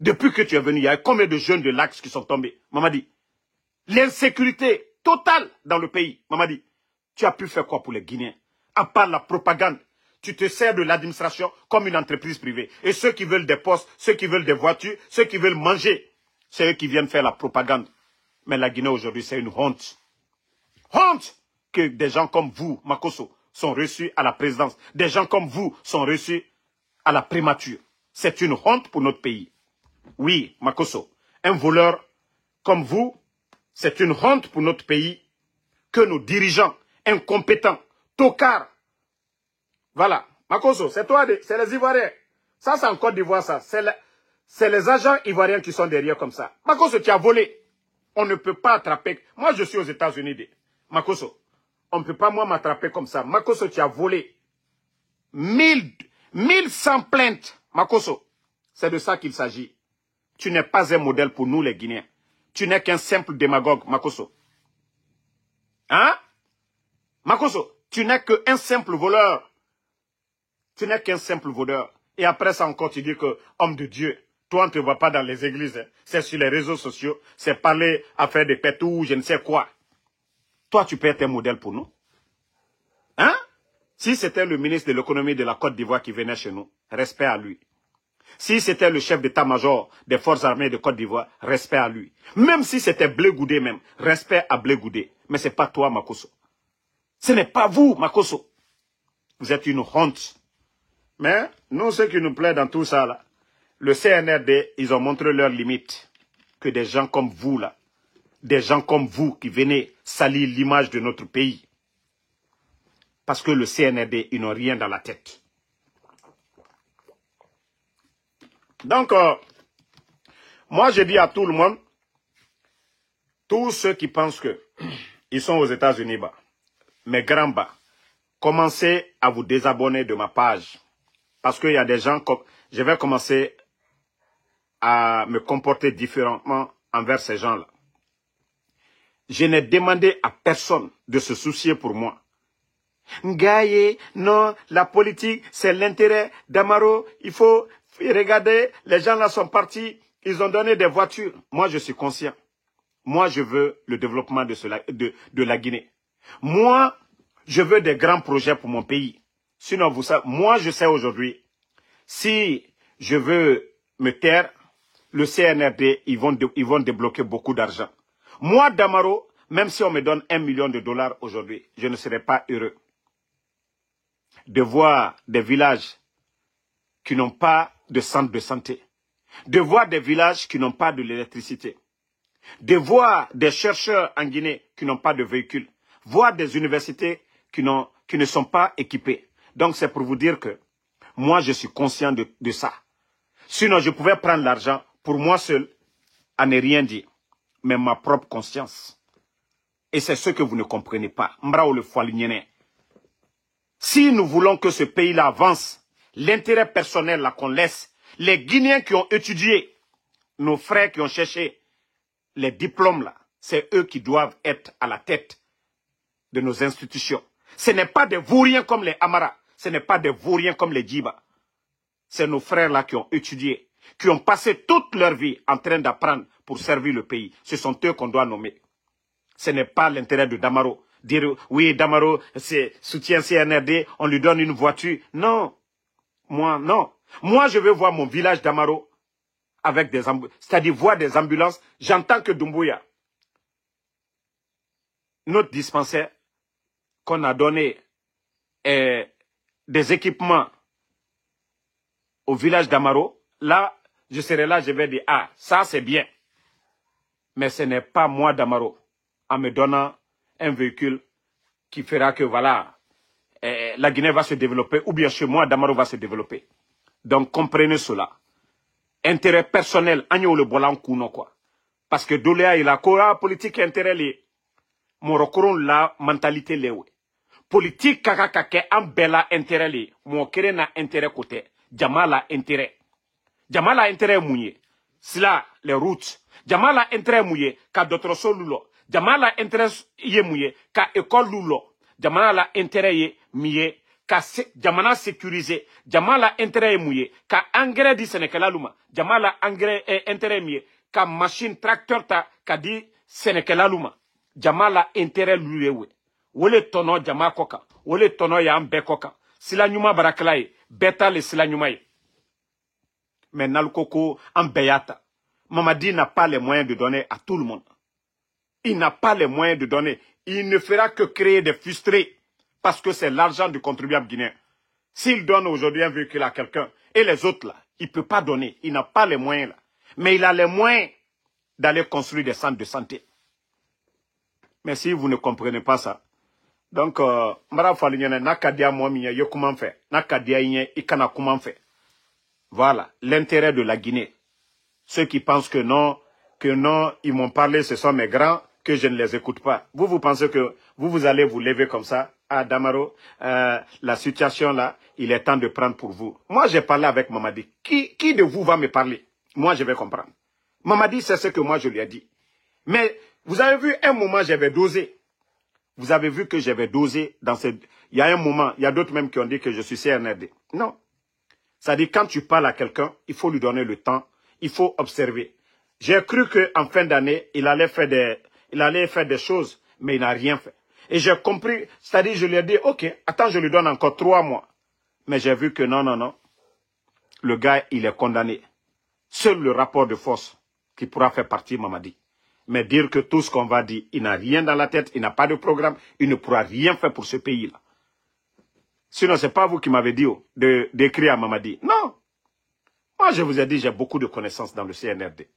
Depuis que tu es venu, il y a combien de jeunes de l'Axe qui sont tombés, Mamadi? L'insécurité totale dans le pays, Mamadi. Tu as pu faire quoi pour les Guinéens? À part la propagande, tu te sers de l'administration comme une entreprise privée. Et ceux qui veulent des postes, ceux qui veulent des voitures, ceux qui veulent manger, c'est eux qui viennent faire la propagande. Mais la Guinée aujourd'hui, c'est une honte. Honte que des gens comme vous, Makosso, sont reçus à la présidence. Des gens comme vous sont reçus à la primature. C'est une honte pour notre pays. Oui, Makosso, un voleur comme vous, c'est une honte pour notre pays que nos dirigeants incompétents, tocards. Voilà, Makosso, c'est toi, c'est les Ivoiriens. Ça, c'est en Côte d'Ivoire, ça. C'est les agents ivoiriens qui sont derrière comme ça. Makosso, tu as volé. On ne peut pas attraper. Moi, je suis aux États-Unis. Makosso, on ne peut pas, moi, m'attraper comme ça. Makosso, tu as volé. 1100 plaintes. Makosso, c'est de ça qu'il s'agit. Tu n'es pas un modèle pour nous, les Guinéens. Tu n'es qu'un simple démagogue, Makosso. Hein? Makosso, tu n'es qu'un simple voleur. Tu n'es qu'un simple voleur. Et après ça encore, tu dis que homme de Dieu. Toi, on ne te voit pas dans les églises. Hein. C'est sur les réseaux sociaux. C'est parler à faire des pétous, je ne sais quoi. Toi, tu peux être un modèle pour nous. Hein? Si c'était le ministre de l'économie de la Côte d'Ivoire qui venait chez nous, respect à lui. Si c'était le chef d'état-major des forces armées de Côte d'Ivoire, respect à lui. Même si c'était Blé Goudé même, respect à Blé Goudé. Mais ce n'est pas toi, Makosso. Ce n'est pas vous, Makosso. Vous êtes une honte. Mais nous, ce qui nous plaît dans tout ça, là, le CNRD, ils ont montré leurs limites. Que des gens comme vous, là, des gens comme vous qui venez salir l'image de notre pays. Parce que le CNRD, ils n'ont rien dans la tête. Donc, moi, je dis à tout le monde, tous ceux qui pensent que ils sont aux États-Unis bas. Mes grands bas, commencez à vous désabonner de ma page. Parce qu'il y a des gens, je vais commencer à me comporter différemment envers ces gens-là. Je n'ai demandé à personne de se soucier pour moi. Ngaye, non, la politique, c'est l'intérêt d'Amaro. Il faut regarder, les gens là sont partis, ils ont donné des voitures. Moi, je suis conscient. Moi, je veux le développement de la Guinée. Moi, je veux des grands projets pour mon pays. Sinon, vous savez, moi, je sais aujourd'hui, si je veux me taire, le CNRD, ils vont débloquer beaucoup d'argent. Moi, Damaro, même si on me donne $1 million aujourd'hui, je ne serai pas heureux de voir des villages qui n'ont pas de centre de santé, de voir des villages qui n'ont pas de l'électricité, de voir des chercheurs en Guinée qui n'ont pas de véhicules, voir des universités qui ne sont pas équipées. Donc c'est pour vous dire que moi je suis conscient de ça. Sinon je pouvais prendre l'argent pour moi seul à ne rien dire, mais ma propre conscience. Et c'est ce que vous ne comprenez pas. Si nous voulons que ce pays-là avance, l'intérêt personnel là qu'on laisse, les Guinéens qui ont étudié, nos frères qui ont cherché les diplômes là, c'est eux qui doivent être à la tête de nos institutions. Ce n'est pas des vauriens comme les Amara, ce n'est pas des vauriens comme les Djiba. C'est nos frères là qui ont étudié, qui ont passé toute leur vie en train d'apprendre pour servir le pays. Ce sont eux qu'on doit nommer. Ce n'est pas l'intérêt de Damaro. Dire, oui, Damaro, c'est soutien CNRD, on lui donne une voiture. Non. Moi, non. Moi, je veux voir mon village Damaro avec des ambulances, c'est-à-dire voir des ambulances. J'entends que Doumbouya, notre dispensaire, qu'on a donné des équipements au village d'Amaro, là, je serai là, je vais dire, ah, ça c'est bien. Mais ce n'est pas moi d'Amaro, en me donnant un véhicule qui fera que, voilà, la Guinée va se développer, ou bien chez moi, Damaro va se développer. Donc, comprenez cela. Intérêt personnel, agneau le bolan kuno quoi. Parce que Doléa, il a quoi, politique intérêt li. Morokoron la mentalité lewe. Politique kakakake en bella intérêt li. Mokere na intérêt côté. Jamala intérêt. Jamala intérêt mouillé. Cela, les routes. Jamala intérêt mouillé, ka d'autres solulo. Jamala intérêt yé mouillé, ka école lulo. Jamala intérêt yé mouillé, ka jamana sécurisé. Jamala intérêt mouillé, ka engrais di Sénégal luma. Jamala engrais intérêt mouillé, ka machine tracteur ta, ka di Sénégal luma. Jamala intérêt luyewe. Wole tono jama koka. Wole tono ya ambe koka. Sila nyuma baraklaye. Beta le sila nyuma ye. Mais Nalukoko ambeyata. Mamadi n'a pas les moyens de donner à tout le monde. Il n'a pas les moyens de donner. Il ne fera que créer des frustrés. Parce que c'est l'argent du contribuable guinéen. S'il donne aujourd'hui un véhicule à quelqu'un, et les autres là, il ne peut pas donner. Il n'a pas les moyens là. Mais il a les moyens d'aller construire des centres de santé. Mais si vous ne comprenez pas ça, donc, voilà, l'intérêt de la Guinée. Ceux qui pensent que non, ils m'ont parlé, ce sont mes grands, que je ne les écoute pas. Vous pensez que vous allez vous lever comme ça, à Damaro, la situation là, il est temps de prendre pour vous. Moi, j'ai parlé avec Mamadi. Qui de vous va me parler? Moi, je vais comprendre. Mamadi, c'est ce que moi, je lui ai dit. Mais, vous avez vu, un moment, j'avais dosé. Vous avez vu que j'avais dosé dans cette... Il y a un moment, il y a d'autres même qui ont dit que je suis CNRD. Non. Ça dit, quand tu parles à quelqu'un, il faut lui donner le temps, il faut observer. J'ai cru qu'en fin d'année, il allait faire des choses, mais il n'a rien fait. Et j'ai compris, c'est-à-dire, je lui ai dit, ok, attends, je lui donne encore 3 mois. Mais j'ai vu que non. Le gars, il est condamné. Seul le rapport de force qui pourra faire partie, Mamadi. Mais dire que tout ce qu'on va dire, il n'a rien dans la tête, il n'a pas de programme, il ne pourra rien faire pour ce pays-là. Sinon, ce n'est pas vous qui m'avez dit d'écrire à Mamadi. Non. Moi, je vous ai dit, j'ai beaucoup de connaissances dans le CNRD.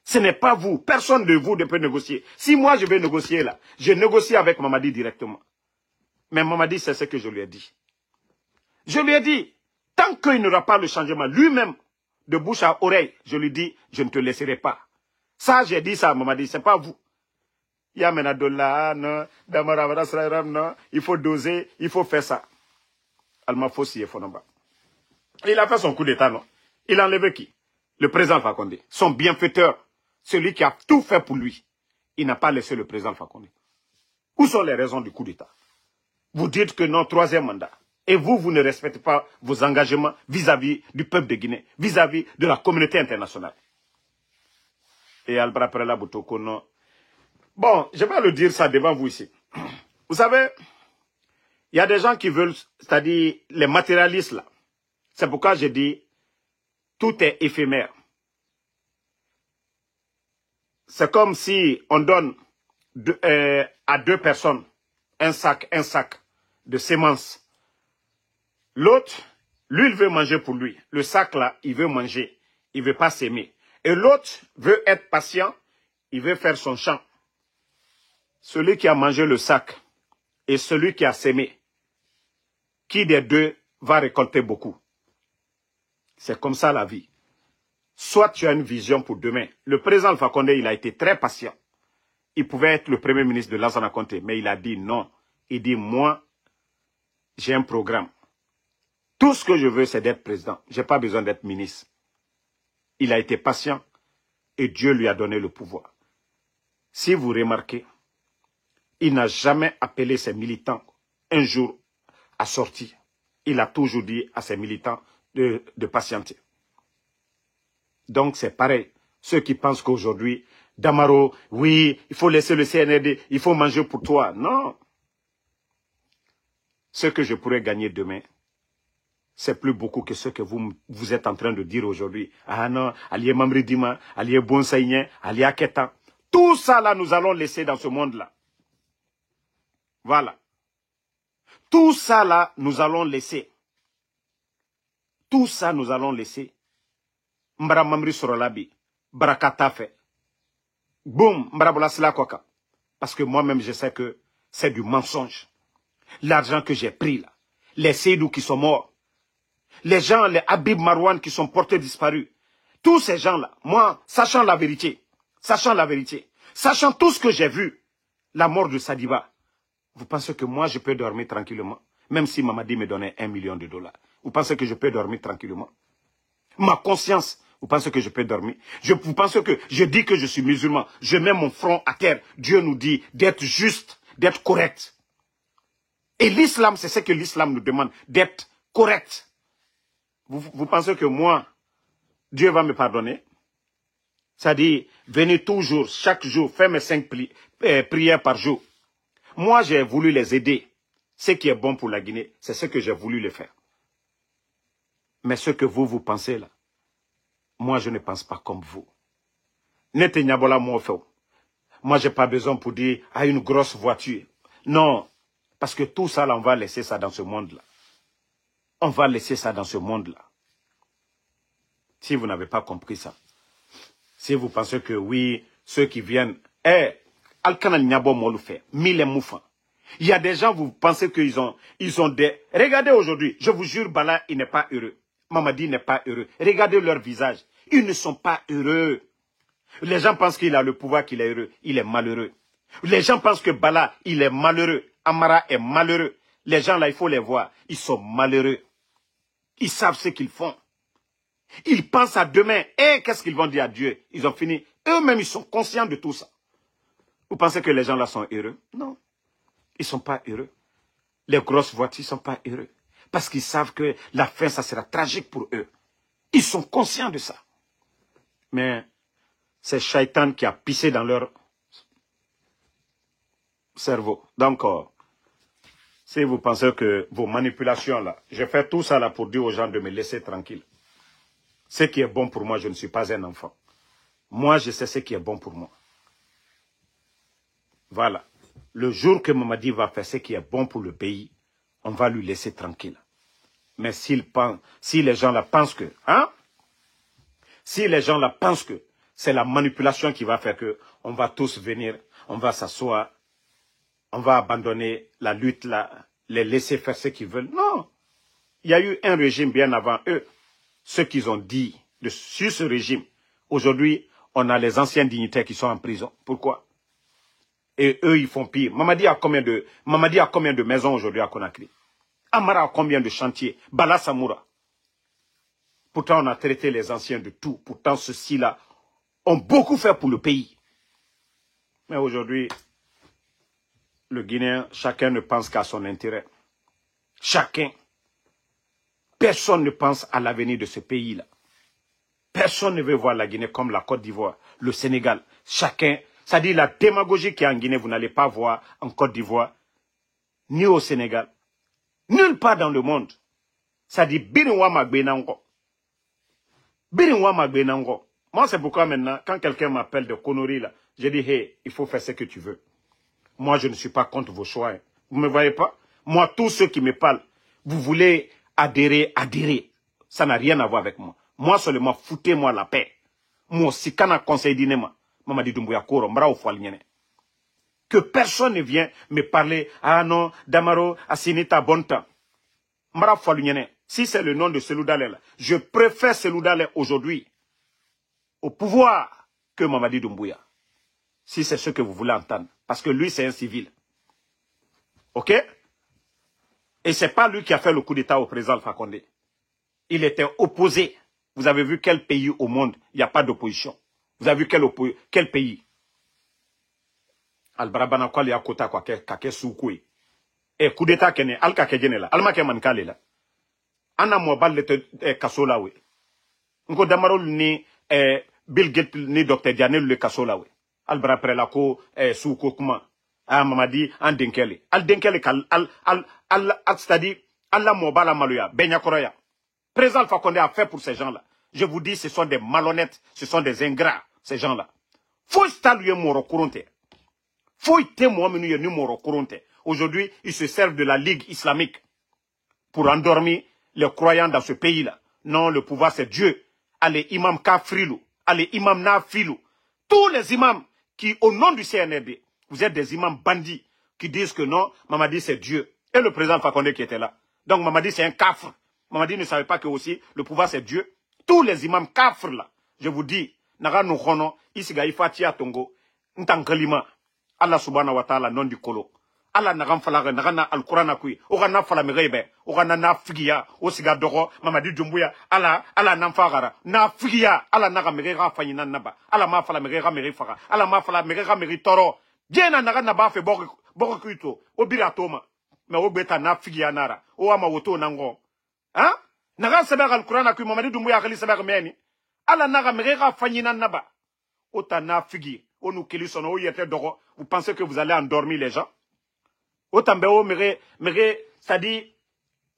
Ce n'est pas vous. Personne de vous ne peut négocier. Si moi, je vais négocier là, je négocie avec Mamadi directement. Mais Mamadi, c'est ce que je lui ai dit. Je lui ai dit, tant qu'il n'aura pas le changement lui-même, de bouche à oreille, je lui dis, je ne te laisserai pas. Ça, j'ai dit ça à Mamadi, ce n'est pas vous. Yamenadola, non, Damara, non, il faut doser, il faut faire ça. Alma Fossi et Fonamba. Il a fait son coup d'état, non? Il a enlevé qui? Le président Fakonde. Son bienfaiteur, celui qui a tout fait pour lui. Il n'a pas laissé le président Fakonde. Où sont les raisons du coup d'état? Vous dites que non, troisième mandat. Et vous, vous ne respectez pas vos engagements vis-à-vis du peuple de Guinée, vis-à-vis de la communauté internationale. Et Albra Prela Boutoko, non. Bon, je vais le dire ça devant vous ici. Vous savez, il y a des gens qui veulent, c'est-à-dire les matérialistes là. C'est pourquoi je dis, tout est éphémère. C'est comme si on donne à deux personnes un sac de semences. L'autre, lui, il veut manger pour lui. Le sac là, il veut manger. Il ne veut pas s'aimer. Et l'autre veut être patient. Il veut faire son champ. Celui qui a mangé le sac et celui qui a sémé, qui des deux va récolter beaucoup? C'est comme ça la vie. Soit tu as une vision pour demain. Le président Alpha Condé, il a été très patient. Il pouvait être le premier ministre de Lansana Conté, mais il a dit non. Il dit, moi, j'ai un programme. Tout ce que je veux, c'est d'être président. Je n'ai pas besoin d'être ministre. Il a été patient et Dieu lui a donné le pouvoir. Si vous remarquez, il n'a jamais appelé ses militants un jour à sortir. Il a toujours dit à ses militants de patienter. Donc c'est pareil. Ceux qui pensent qu'aujourd'hui, Damaro, oui, il faut laisser le CNRD, il faut manger pour toi. Non. Ce que je pourrais gagner demain, c'est plus beaucoup que ce que vous êtes en train de dire aujourd'hui. Ah non, Alié Mamridima, Alié Bonsaïnien, Alié Aketan. Tout ça là, nous allons laisser dans ce monde-là. Voilà. Tout ça là, nous allons laisser. Tout ça, nous allons laisser. Mbara Mamri Sorolabi, Barakata fait. Boum, Mbara Bolasila Koka. Parce que moi-même, je sais que c'est du mensonge. L'argent que j'ai pris là, les Seydou qui sont morts, les gens, les Habib Marouane qui sont portés disparus, tous ces gens-là, moi, sachant la vérité, sachant tout ce que j'ai vu, la mort de Sadiba, vous pensez que moi, je peux dormir tranquillement, même si Mamadi me donnait $1 million? Vous pensez que je peux dormir tranquillement? Ma conscience, vous pensez que je peux dormir? Vous pensez que je dis que je suis musulman, je mets mon front à terre. Dieu nous dit d'être juste, d'être correct. Et l'islam, c'est ce que l'islam nous demande, d'être correct. Vous pensez que moi, Dieu va me pardonner? C'est-à-dire, venez toujours, chaque jour, faire mes 5 prières par jour. Moi, j'ai voulu les aider. Ce qui est bon pour la Guinée, c'est ce que j'ai voulu le faire. Mais ce que vous pensez là, moi, je ne pense pas comme vous. Moi, je n'ai pas besoin pour dire, ah, une grosse voiture. Non, parce que tout ça, là, on va laisser ça dans ce monde-là. On va laisser ça dans ce monde-là. Si vous n'avez pas compris ça. Si vous pensez que oui, ceux qui viennent, il y a des gens, vous pensez qu'ils ont des... Regardez aujourd'hui, je vous jure, Bala, il n'est pas heureux. Mamadi n'est pas heureux. Regardez leur visage. Ils ne sont pas heureux. Les gens pensent qu'il a le pouvoir, qu'il est heureux. Il est malheureux. Les gens pensent que Bala, il est malheureux. Amara est malheureux. Les gens là, il faut les voir. Ils sont malheureux. Ils savent ce qu'ils font. Ils pensent à demain. Et qu'est-ce qu'ils vont dire à Dieu? Ils ont fini. Eux-mêmes, ils sont conscients de tout ça. Vous pensez que les gens là sont heureux? Non. Ils ne sont pas heureux. Les grosses voitures ne sont pas heureux. Parce qu'ils savent que la fin, ça sera tragique pour eux. Ils sont conscients de ça. Mais c'est Shaitan qui a pissé dans leur cerveau. Donc, si vous pensez que vos manipulations là, je fais tout ça là pour dire aux gens de me laisser tranquille. Ce qui est bon pour moi, je ne suis pas un enfant. Moi, je sais ce qui est bon pour moi. Voilà. Le jour que Mamadi va faire ce qui est bon pour le pays, on va lui laisser tranquille. Mais si les gens là pensent que, si les gens là pensent que c'est la manipulation qui va faire que on va tous venir, on va s'asseoir, on va abandonner la lutte là, les laisser faire ce qu'ils veulent. Non. Il y a eu un régime bien avant eux. Ce qu'ils ont dit sur ce régime. Aujourd'hui, on a les anciens dignitaires qui sont en prison. Pourquoi? Et eux, ils font pire. Mamadi a combien de maisons aujourd'hui à Conakry? Amara a combien de chantiers? Bala Samoura. Pourtant, on a traité les anciens de tout. Pourtant, ceux-ci-là ont beaucoup fait pour le pays. Mais aujourd'hui, le Guinéen, chacun ne pense qu'à son intérêt. Chacun. Personne ne pense à l'avenir de ce pays-là. Personne ne veut voir la Guinée comme la Côte d'Ivoire, le Sénégal. Chacun, c'est-à-dire la démagogie qui est en Guinée, vous n'allez pas voir en Côte d'Ivoire, ni au Sénégal, nulle part dans le monde. C'est-à-dire, Birinwa Magbenango. Birinwa Magbenango. Moi, c'est pourquoi maintenant, quand quelqu'un m'appelle de conneries, là, je dis, hey, il faut faire ce que tu veux. Moi, je ne suis pas contre vos choix. Hein. Vous ne me voyez pas? Moi, tous ceux qui me parlent, vous voulez adhérer. Ça n'a rien à voir avec moi. Moi seulement, foutez-moi la paix. Moi, si quand on conseil d'inema, Mamadi Doumbouya Koro, Mra Oufoualignene. Que personne ne vient me parler, ah non, Damaro, Asinita, bon temps. Mra Oufoualignene. Si c'est le nom de Seloudalé, je préfère Seloudalé aujourd'hui au pouvoir que Mamadi Doumbouya. Si c'est ce que vous voulez entendre. Parce que lui, c'est un civil. Ok? Et c'est pas lui qui a fait le coup d'État au président Alpha Condé. Il était opposé. Vous avez vu quel pays au monde, il n'y a pas d'opposition. Vous avez vu quel pays? Albarabana kwa liya kota kwa kake soukoué. Et coup d'État kene, al kake gene la, alma ke mankale la. Ana mwabal lete kasola we. Nko damarol ni Bill Gates ni Dr. Dianel le kasola we. Albara pre la ko soukou kuma. Ah Mamadi an denkele. Al denkele kal c'est-à-dire alla mwabala maluya, benya koroya. Président Alpha Condé a fait pour ces gens-là. Je vous dis, ce sont des malhonnêtes, ce sont des ingrats, ces gens-là. Faut staluer moro kurunte. Faut témoin menu moro kurunte. Aujourd'hui, ils se servent de la Ligue islamique pour endormir les croyants dans ce pays-là. Non, le pouvoir c'est Dieu. Allez, imam Kafrilou, allez, imam Nafilou. Tous les imams qui, au nom du CNRD, vous êtes des imams bandits qui disent que non, Mamadi c'est Dieu. Et le président Alpha Condé qui était là. Donc Mamadi c'est un kafre. Mamadi ne savait pas que aussi le pouvoir c'est Dieu. Tous les imams kafres là, je vous dis, naga no khono, isiga ifati atongo, ntankalima, Allah subhanahu wa ta'ala non du kolo. Allah naga falaga, naga na al-Qur'an akui, oga na fala mirebe, oga na figia, osiga doro, Mamadi Doumbouya, Allah namfagara, na figia, Allah naga mirega fanyina naba, Allah ma fala mirega mirifaga, Allah ma fala mirega miritoro, jena naga naba fe bokuito, obira toma, me obeta na figia nara, o ama woto nango. Hein? Naga sabag al-Qur'an akui Mamadi Doumbouya khali sabag meni. Ala naga merega fanyina naba. Ota na figi. Onu keli sono o yete dogo. Vous pensez que vous allez endormir les gens? Ota mbeo c'est-à-dire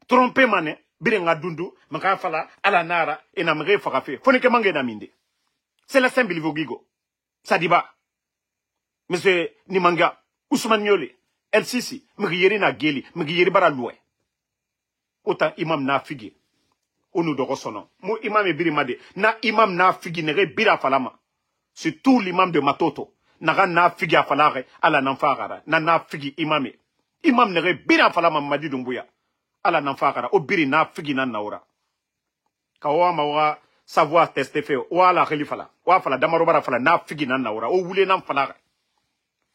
tromper mané. Birenga dundu. Maka fala ala nara. Et na mere fagafe. Foneke mange na minde. C'est la symbole vogigo. Sadiba. Monsieur Nimanga. Ousmane Niolé. El Sisi. Mriyeri na geli. Mriyeri bara loué. Autant imam na figi. Onu dogo sono. Mo imam e biri made. Na imam na figi nere bira falama. C'est tout l'imam de Matoto. Naga na figi a falare. Ala nanfagara. Na figi imame. Imam nere bira falama Mamadi Doumbouya. Ala nanfagara. O biri na figi na naura. Kawa mawa savoir tester fait. Wa la khalifala. Wa fala damaro bara fala na figi na naura. O wule nan falare.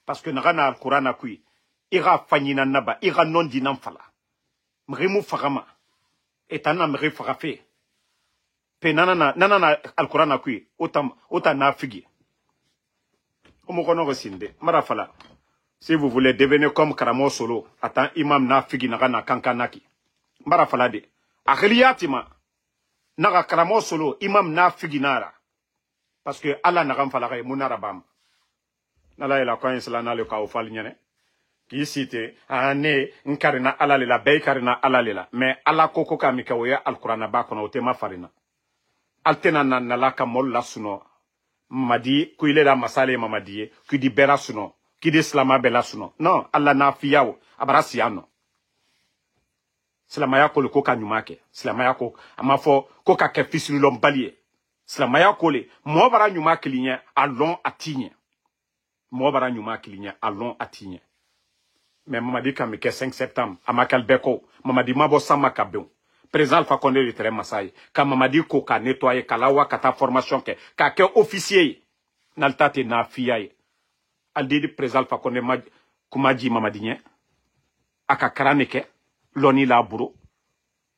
Parce que naga na al-Qur'an akui. Ira fanyina naba. Ira non di nan fala. Mrimu fagama. Etana mri fagafe. Pe nana al-Qur'an akui. Ota na figi. Omokono resinde. Marafala. Si vous voulez devenir comme Karamo Solo. Atan imam na figi naga na kankanaki. Marafala de. Akhliyatima. Naga Karamo Solo. Imam na figi nara. Parce que Allah naga mfalare munara bam. Nala ila kwa insala na le ka ofal nyane. Qui cite ane nkarina alalela bay karina alalela mais ala koko ka mikawoya alqur'ana ba kono tema farina altena na la kamol la suno madi ku ile la masale mamadi ku di bera suno ki di islama bela suno non alla na fiyawo abarasiano islama yako le koka nyumake islama yako amafo koka ke fisilu lombalie islama yako le mo bara nyumake linya alon atinye mo bara nyumake linya alon atinye. Mais Mamadi Kamike 5 septembre, à Makalbeko, Mamadi Mabo Samakabon. Président Alpha Condé de Terre Massaï. Quand Mamadi Koka nettoyé, Kalawa, Kata formation, Kake officier, Naltate na fiaye. Aldidi Prezal Fakone Kumaji Mamadinye, Aka Karaneke, Loni Laburo,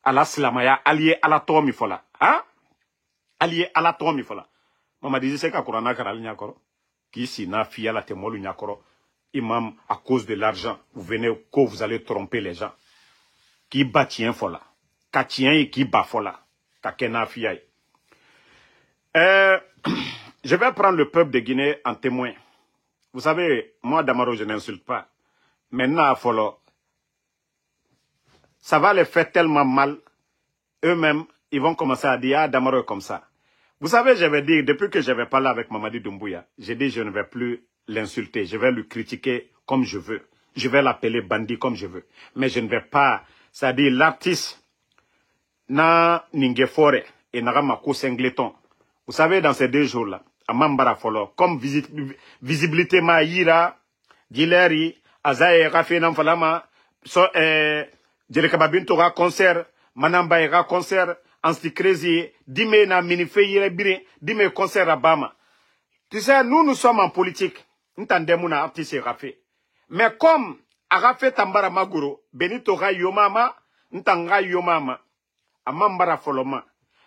Ala Slamaya, allié à la Tomi Fola. Hein? Allié à la Tomi Fola. Mamadi c'est Kakurana Karal Nyakoro, qui si na fia la temolu Nyakoro, imam, à cause de l'argent, vous venez que vous allez tromper les gens. Qui batient Fola. Katien et qui bat Fola. Kakena Fiaï. Je vais prendre le peuple de Guinée en témoin. Vous savez, moi, Damaro, je n'insulte pas. Maintenant, Folo, ça va les faire tellement mal. Eux-mêmes, ils vont commencer à dire, ah, Damaro est comme ça. Vous savez, je vais dire, depuis que je vais parler avec Mamadi Doumbouya, j'ai dit, je ne vais plus l'insulter. Je vais lui critiquer comme je veux. Je vais l'appeler bandit comme je veux. Mais je ne vais pas, c'est-à-dire l'artiste, na Ningefore et Naramako Singleton. Vous savez, dans ces 2 jours-là, à Mambara Folo, comme visibilité Maïra, Dileri, Azae, Rafenam Falama, Djelekababin Tora concert, Manamba Ira concert, Ansti Crazy, Dime na Minifeire Bire, Dime concert à Bama. Tu sais, nous sommes en politique. Nous t'endemons à Artiste Rafé. Mais comme Arafé Tambara Maguro, Benito Yomama, Ntanga Yomama, à Mambara Foloma,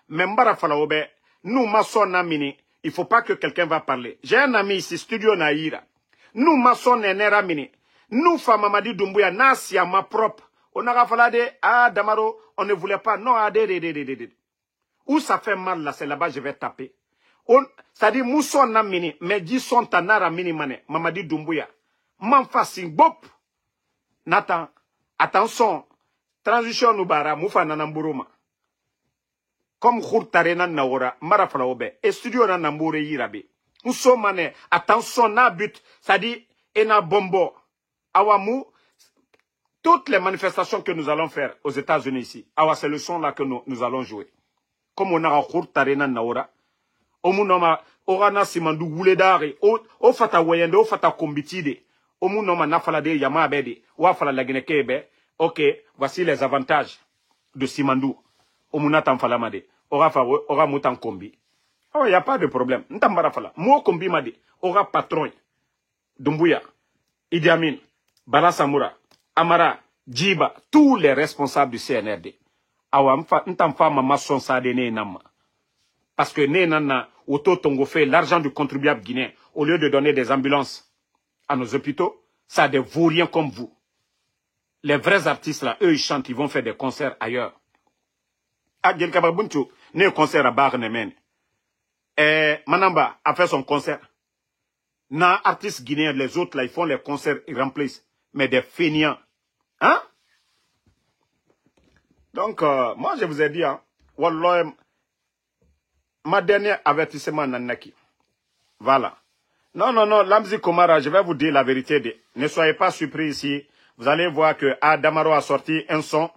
Membara Falaobe, nous, maçons Namini, il ne faut pas que quelqu'un va parler. J'ai un ami ici, Studio Naïra. Nous, maçons Nenera Mini. Nous, Famamadi Doumbouya, Nasia, ma propre. On a fallu ah, Damaro, on ne voulait pas. Non, où ça fait mal là, c'est là-bas, je vais taper. Ça dit, Mousson Namini, mais dis son tanara mini mané, Mamadi Doumbouya. Manfasing bop. Nathan, attention, transition Nubara, Moufa Nanamburuma. Comme Khourtarena Naora, Maraflaobe, et studio Nanamboure Yirabe. Nous sommes, attention, na but, ça dit, ena bombo. Awamu, toutes les manifestations que nous allons faire aux États-Unis ici, c'est le son là que nous allons jouer. Comme on a Khourtarena Naora, Omunoma, Orana Simandou Gouledare, O Fata Wayende, O Fata Kombitide, Omunoma Nafalade Yamabede, Wafala Laginekebe, ok, voici les avantages de Simandou. Omunatan Falamade, Ora Moutan Kombi. Oh, il n'y a pas de problème. Ntambara Fala, Mo Kombi Made, Ora Patron, Doumbouya, Idi Amin, Bala Samoura, Amara, Djiba, tous les responsables du CNRD. Awa Ntamfa Mama son sade ne nama. Parce que ne nana, Oto Tongo fait l'argent du contribuable guinéen, au lieu de donner des ambulances à nos hôpitaux, ça a des vauriens comme vous. Les vrais artistes là, eux ils chantent, ils vont faire des concerts ailleurs. Adjel Kababunchu, né concert à Barnemen. Manamba a fait son concert. Na artistes guinéens, les autres là, ils font les concerts, ils remplissent. Mais des feignants. Hein? Donc, moi je vous ai dit, hein, Wallah, ma dernière avertissement Nanaki. Voilà. Non, Lamzi Komara, je vais vous dire la vérité. Ne soyez pas surpris ici. Vous allez voir que Damaro a sorti un son.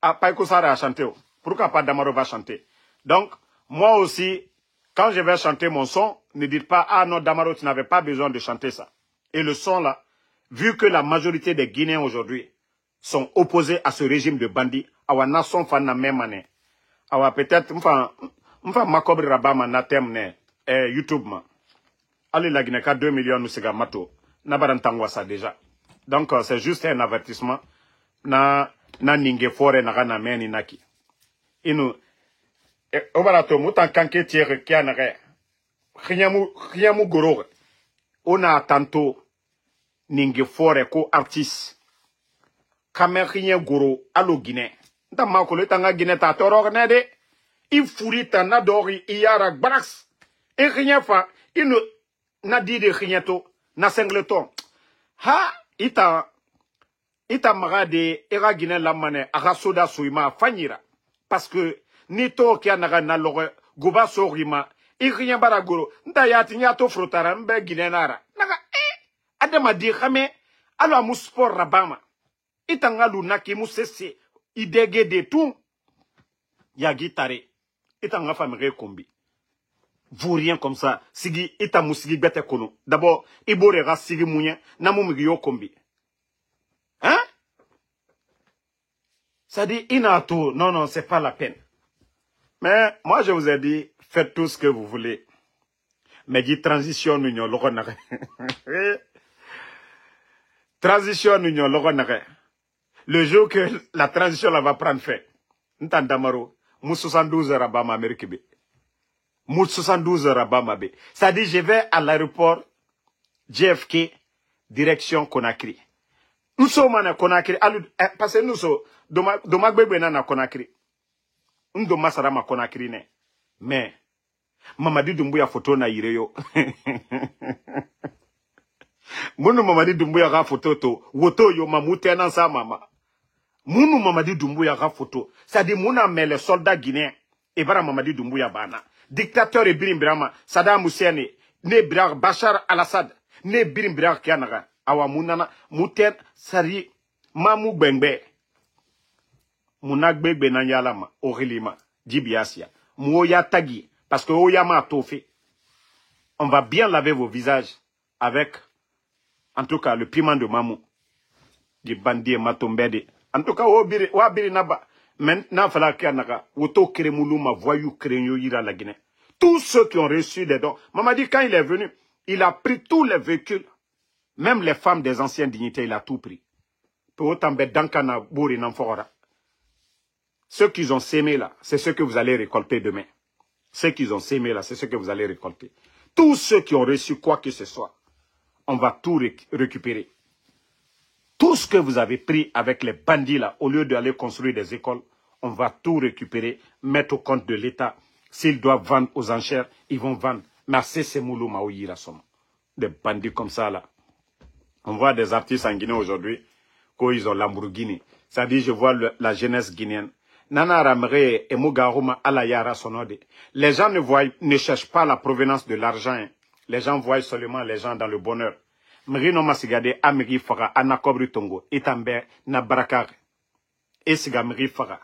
Paikosara a chanté. Pourquoi pas Damaro va chanter? Donc, moi aussi, quand je vais chanter mon son, ne dites pas, ah non, Damaro, tu n'avais pas besoin de chanter ça. Et le son là, vu que la majorité des Guinéens aujourd'hui sont opposés à ce régime de bandits, awa nation fan na même année. Awa peut-être, m'fa makobri rabama na temne, YouTube ma. Allez la Guinée, 2 millions nous sega mato. Nabarantangwa ça déjà. Donc, c'est juste un avertissement. Na ninge fore na gana meni naki. Inu obarato mutan kanke tiere kianare khiyamu goro ona tanto ninge fore ko artiste kamerien goro alo Guinée nta makolo tanga Guinée ta toro ne de ifurita na dori iyara brax e khiya fa inu na dide khiyato na singleton ha ita magade era Guinée lamane aga soda suima fanyira. Parce que Nito qui a na loge goba sorima irien baragoro nda yati nyato frotara mbe ginenara naga adama di khame alo mu sport rabama itanga lunaki mu sese idege de tout ya guitare itanga famire kombi vous rien comme ça sigi ita musigi bete kono d'abord ibore ga sigi munye na mu yo kombi hein. Ça dit inato non c'est pas la peine. Mais moi, je vous ai dit, faites tout ce que vous voulez. Mais dit transition, nous n'y Transition union le jour que la transition là va prendre fait. Ntandamaro, mou 72 heures à Bama Amérique B. Mou 72 heures à Bama B. Ça dit je vais à l'aéroport JFK direction Conakry. Nous sommes à Conakry parce que nous sommes Domagbe na Conakry. Nous sommes à Conakry ne. Mais Mamadi Doumbouya photo na ireyo. Mounou Mamadi Doumbouya ga photo to woto yo mamute nan sa mama. Mounou Mamadi Doumbouya ga photo. Ça dit mouna mais les soldats guinéens et bara Mamadi Doumbouya bana. Dictateur Ibrahim Brahma, Saddam Hussein, ne Brar Bachar al-Assad, ne Ibrahim Brar Kianaga, awa mounana mouten sari mamou bengbe. Mounagbe benanyalama orilima dibiasia. Mouya tagi parce que oyama tofe. On va bien laver vos visages avec en tout cas le piment de mamou. Du bandit matombede. En tout cas wabiri naba. Maintenant, fala kianaga, woto kremuluma voyou krenyo ira la Guinée. Tous ceux qui ont reçu des dons. Maman dit quand il est venu, il a pris tous les véhicules. Même les femmes des anciennes dignités, il a tout pris. Ceux qu'ils ont sémé là, c'est ce que vous allez récolter demain. Ceux qu'ils ont sémé là, c'est ce que vous allez récolter. Tous ceux qui ont reçu quoi que ce soit, on va tout récupérer. Tout ce que vous avez pris avec les bandits là, au lieu d'aller construire des écoles, on va tout récupérer, mettre au compte de l'État. S'ils doivent vendre aux enchères, ils vont vendre. Mais c'est Moulou Maouira Somme. Des bandits comme ça là. On voit des artistes en Guinée aujourd'hui, qu'ils ont Lamborghini. Ça dit, je vois la jeunesse guinéenne. Nana Ramre et Mugaruma Alayara Sonode. Les gens ne cherchent pas la provenance de l'argent. Hein. Les gens voient seulement les gens dans le bonheur. Mrino masigade amiri faga anakobri tongo etambe na barakar esiga mri faga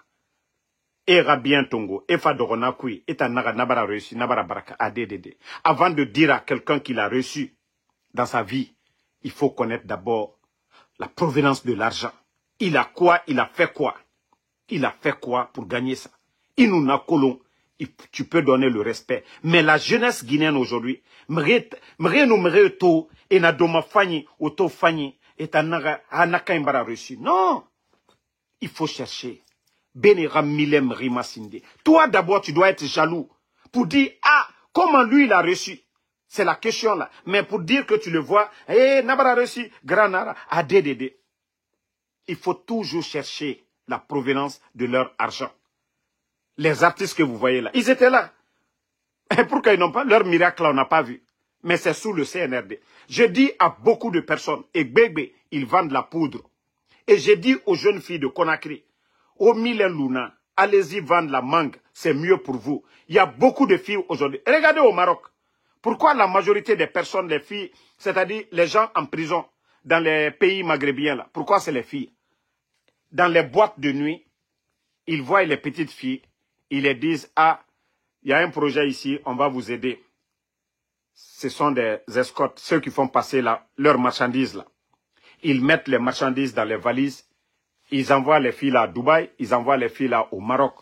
era bien tongo efa dorona kui etanaga nabara reçu nabara baraka addd. Avant de dire à quelqu'un qu'il a reçu dans sa vie, il faut connaître d'abord la provenance de l'argent. Il a quoi, il a fait quoi? Il a fait quoi pour gagner ça? Il nous n'a colon. Tu peux donner le respect. Mais la jeunesse guinéenne aujourd'hui, et na doma fanyi, auto fanyi, et anaka imbara reçu. Non! Il faut chercher. Benera milem rimasinde. Toi d'abord, tu dois être jaloux. Pour dire, ah, comment lui il a reçu? C'est la question là. Mais pour dire que tu le vois, eh, nabara reçu, granara, addd. Il faut toujours chercher la provenance de leur argent. Les artistes que vous voyez là, ils étaient là. Et pourquoi ils n'ont pas leur miracle là, on n'a pas vu. Mais c'est sous le CNRD. Je dis à beaucoup de personnes, et bébé, ils vendent la poudre. Et j'ai dit aux jeunes filles de Conakry, au Milen Luna, allez-y vendre la mangue, c'est mieux pour vous. Il y a beaucoup de filles aujourd'hui. Regardez au Maroc. Pourquoi la majorité des personnes, les filles, c'est-à-dire les gens en prison, dans les pays maghrébiens là, pourquoi c'est les filles? Dans les boîtes de nuit, ils voient les petites filles, ils les disent, ah, il y a un projet ici, on va vous aider. Ce sont des escortes, ceux qui font passer leurs marchandises là. Ils mettent les marchandises dans les valises, ils envoient les filles là à Dubaï, ils envoient les filles là au Maroc.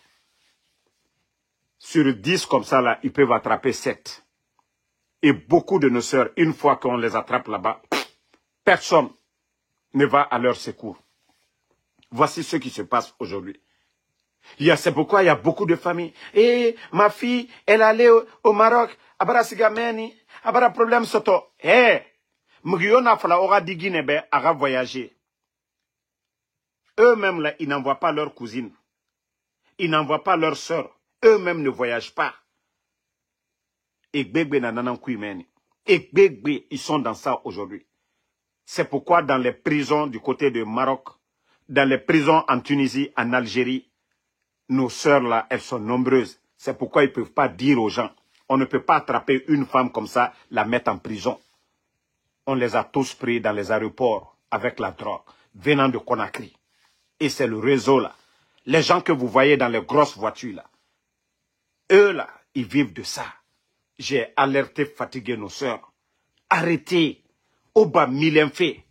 Sur 10 comme ça là, ils peuvent attraper 7. Et beaucoup de nos sœurs, une fois qu'on les attrape là-bas, personne ne va à leur secours. Voici ce qui se passe aujourd'hui. C'est pourquoi il y a beaucoup de familles. Et ma fille, elle allait au Maroc. Abara sigameni, abara problème soto. Eh, mgiona fala ora diginebe ara voyager. Eux-mêmes là, ils n'envoient pas leurs cousines. Ils n'envoient pas leurs sœurs. Eux-mêmes ne voyagent pas. Et bébé nanana kuimeni. Et bébé, ils sont dans ça aujourd'hui. C'est pourquoi dans les prisons du côté du Maroc, dans les prisons en Tunisie, en Algérie, nos sœurs là, elles sont nombreuses. C'est pourquoi ils ne peuvent pas dire aux gens. On ne peut pas attraper une femme comme ça, la mettre en prison. On les a tous pris dans les aéroports avec la drogue, venant de Conakry. Et c'est le réseau là. Les gens que vous voyez dans les grosses voitures là, eux là, ils vivent de ça. J'ai alerté, fatigué nos sœurs. Arrêtez. Oba milenfe.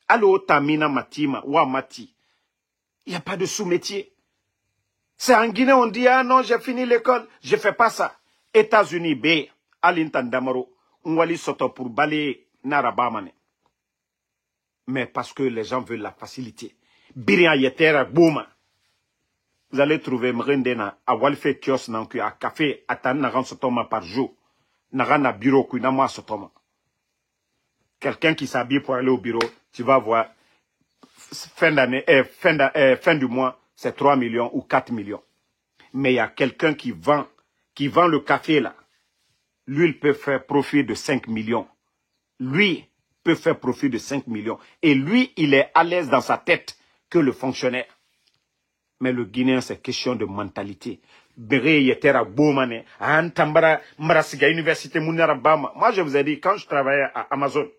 Allo tamina matima, wa mati. Il n'y a pas de sous-métier. C'est en Guinée, on dit, ah non, j'ai fini l'école, je ne fais pas ça. États-Unis, B, Alintandamaro, Nwali Soto pour balayer Narabamane. mais parce que les gens veulent la facilité. Biria yetera bouma. Vous allez trouver Mrendena à Walfe Kios Nanku à café à Tan Naran Sotoma par jour. Naran à bureau Kunama Sotoma. Quelqu'un qui s'habille pour aller au bureau, tu vas voir, fin d'année, fin du mois, c'est 3 millions ou 4 millions. Mais il y a quelqu'un qui vend le café là. Lui, il peut faire profit de 5 millions. Lui peut faire profit de 5 millions. Et lui, il est à l'aise dans sa tête que le fonctionnaire. Mais le Guinéen, c'est question de mentalité. Moi, je vous ai dit, quand je travaillais à Amazon,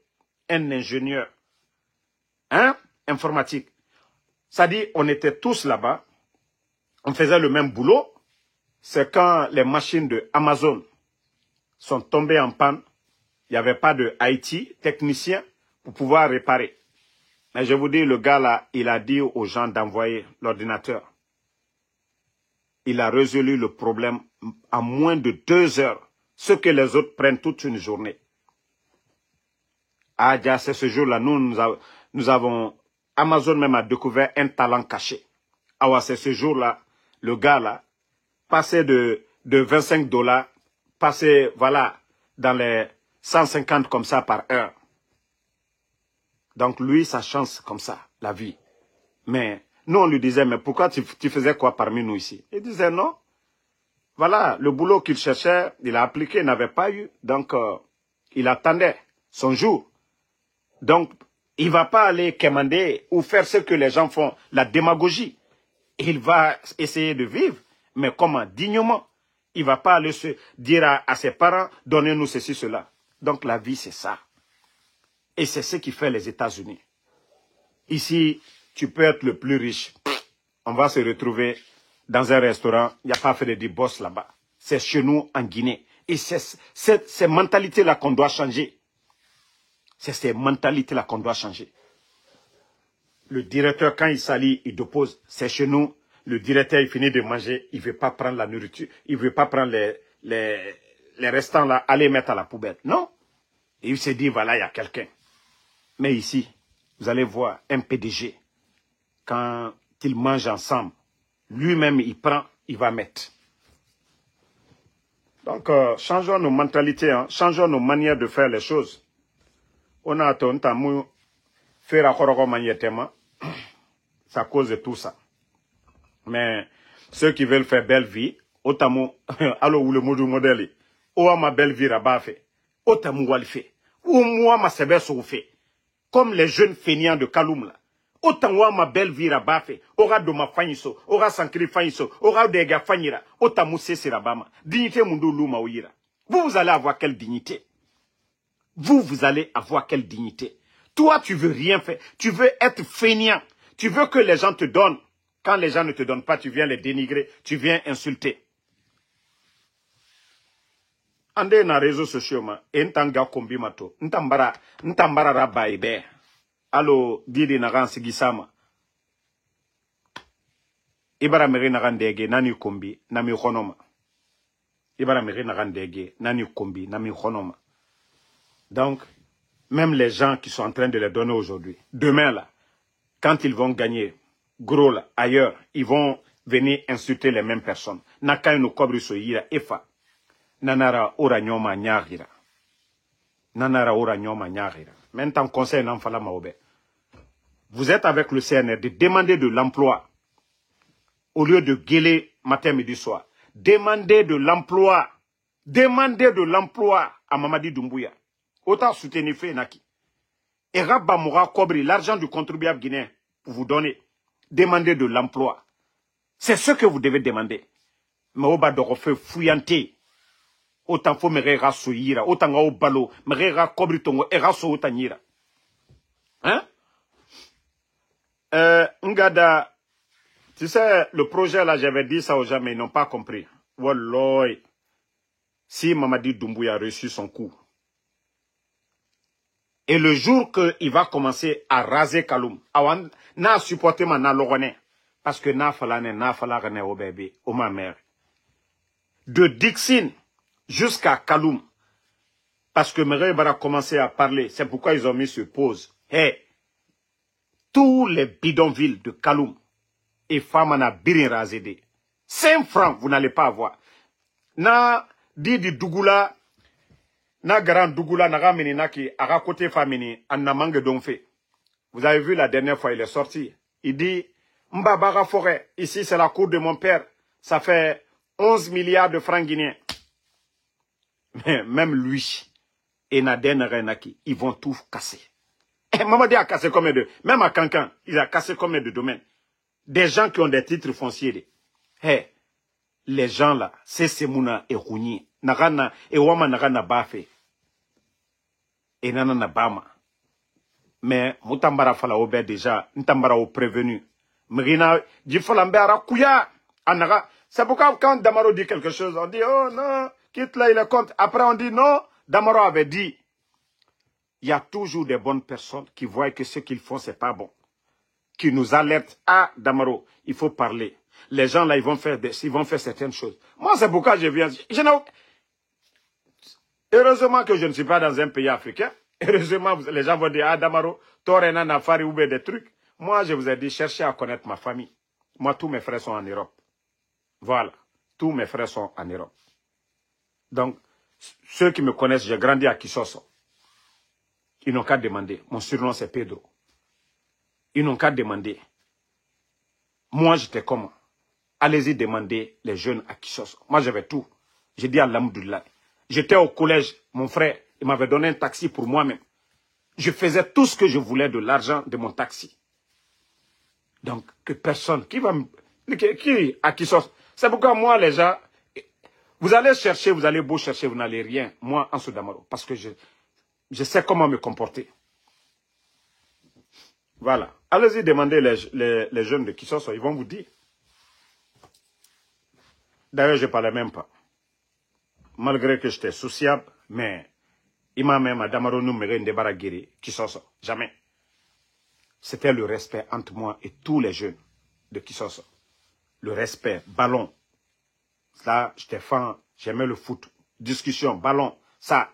un ingénieur, informatique, ça dit, on était tous là-bas, on faisait le même boulot. C'est quand les machines de Amazon sont tombées en panne, il n'y avait pas de IT, technicien, pour pouvoir réparer. Mais je vous dis, le gars là, il a dit aux gens d'envoyer l'ordinateur. Il a résolu le problème en moins de 2 heures, ce que les autres prennent toute une journée. Ah, c'est ce jour-là, nous avons, Amazon même a découvert un talent caché. Ah, c'est ce jour-là, le gars là, passait de $25, passait, voilà, dans les 150 comme ça par heure. Donc lui, sa chance comme ça, la vie. Mais nous, on lui disait, mais pourquoi tu faisais quoi parmi nous ici? Il disait non. Voilà, le boulot qu'il cherchait, il a appliqué, il n'avait pas eu. Donc, il attendait son jour. Donc, il ne va pas aller commander ou faire ce que les gens font, la démagogie. Il va essayer de vivre, mais comment? Dignement. Il ne va pas aller se dire à ses parents, donnez-nous ceci, cela. Donc, la vie, c'est ça. Et c'est ce qui fait les États-Unis. Ici, tu peux être le plus riche. On va se retrouver dans un restaurant. Il n'y a pas fait de boss là-bas. C'est chez nous en Guinée. Et c'est ces mentalités-là qu'on doit changer. C'est ces mentalités-là qu'on doit changer. Le directeur, quand il s'allie, il dépose. C'est chez nous. Le directeur, il finit de manger. Il ne veut pas prendre la nourriture. Il ne veut pas prendre les restants là, aller mettre à la poubelle. Non. Et il s'est dit, voilà, il y a quelqu'un. Mais ici, vous allez voir un PDG. Quand ils mangent ensemble, lui-même, il prend, il va mettre. Donc, changeons nos mentalités, hein, changeons nos manières de faire les choses. On a attendu à faire la magnétement. C'est à cause de tout ça. Mais ceux qui veulent faire belle vie, autant alors où le mot du modèle, ou ma belle vie là-bas fait, autant moi le fait, ou moi ma sebe so fait, comme les jeunes feignants de Kaloum là. Autant moi ma belle vie là-bas fait, aura de ma fanyiso, aura sankri fanyiso, aura de ga fanyira, autant mousse c'est là-bas. Dignité mundu luma ouira. Vous allez avoir quelle dignité? Vous allez avoir quelle dignité? Toi, tu veux rien faire. Tu veux être feignant. Tu veux que les gens te donnent. Quand les gens ne te donnent pas, tu viens les dénigrer. Tu viens insulter. Ande na réseaux sociaux ma. Entanga kombi mato. Ntambara raba ibe. Allo didi na ran sigisama. Ibara meri na ran dege nani kombi nami khonoma. Ibara meri na ran dege nani kombi nami khonoma. Donc, même les gens qui sont en train de les donner aujourd'hui, demain là, quand ils vont gagner gros là, ailleurs, ils vont venir insulter les mêmes personnes. Naka no kobri so yira efa. Nanara ora nyoma nyagira. Nanara ora nyoma nyagira. Maintenant, conseil n'enfala maobe. Vous êtes avec le CNR de demander de l'emploi au lieu de gueuler matin, midi, soir. Demandez de l'emploi. Demandez de l'emploi à Mamadi Doumbouya. Autant soutenir Fenaki. Et Rabba Moura Kobri, l'argent du contribuable guinéen, pour vous donner. Demandez de l'emploi. C'est ce que vous devez demander. Mais au bas de refaire fouillanter. Autant faut me rera soyira. Autant au balo. Me rera Kobri tongo. Era so autanira. Hein? Ngada. Tu sais, le projet là, j'avais dit ça aux gens, mais ils n'ont pas compris. Wallah. Si Mamadi Doumbouya a reçu son coup. Et le jour qu'il va commencer à raser Kaloum, n'a supporté ma na lorone, parce que n'a falane au bébé, au ma mère. De Dixine jusqu'à Kaloum, parce que Mère va commencer à parler, c'est pourquoi ils ont mis sur pause. Hey, tous les bidonvilles de Kaloum et Famana Birin Razede. 5 francs, vous n'allez pas avoir. Na Didi Dougoula, na Grand Dougoula, na Ramini Naki, à côté Famini, en Namangue Donfe. Vous avez vu la dernière fois, il est sorti. Il dit, Mbabara Forêt, ici c'est la cour de mon père. Ça fait 11 milliards de francs guinéens. Mais même lui et Naden Renaki, ils vont tout casser. Mamadi a cassé combien de... Même à Cancan, il a cassé combien de domaines. Des gens qui ont des titres fonciers. Hey, les gens là, c'est Semouna et Rouni. Nagana et Wama Nagana Bafe. Et Nana Bama. Mais Moutambara Fala Obe déjà, Ntambara au prévenu. Mrina, Djifalambera Kouya. C'est pourquoi quand Damaro dit quelque chose, on dit, oh non, quitte là, il est contre. Après on dit non, Damaro avait dit. Il y a toujours des bonnes personnes qui voient que ce qu'ils font, c'est pas bon. Qui nous alertent. Ah, Damaro, il faut parler. Les gens là, ils vont faire certaines choses. Moi, c'est pourquoi je viens. Heureusement que je ne suis pas dans un pays africain. Heureusement, les gens vont dire, ah, Damaro, Torena Nafari ou des trucs. Moi, je vous ai dit, cherchez à connaître ma famille. Moi, tous mes frères sont en Europe. Voilà. Tous mes frères sont en Europe. Donc, ceux qui me connaissent, j'ai grandi à Kisoso. Ils n'ont qu'à demander. Mon surnom, c'est Pedro. Ils n'ont qu'à demander. Moi, j'étais comment? Allez-y demander les jeunes à Kisoso. Moi, j'avais tout. J'ai dit à l'Amdoullah. J'étais au collège. Mon frère, il m'avait donné un taxi pour moi-même. Je faisais tout ce que je voulais de l'argent de mon taxi. Donc, que personne, qui va me... Qui à Kisoso? C'est pourquoi moi, les gens, vous allez chercher, vous allez beau chercher, vous n'allez rien. Moi, en Soudamaro. Parce que je sais comment me comporter. Voilà. Allez-y demander les jeunes de Kisoso, ils vont vous dire. D'ailleurs, je ne parlais même pas. Malgré que j'étais sociable, mais il m'a même à Damaro nous me ndebara guéri Kisoso. Jamais. C'était le respect entre moi et tous les jeunes de Kisoso. Le respect, ballon. Là, j'étais fan, j'aimais le foot. Discussion, ballon, ça.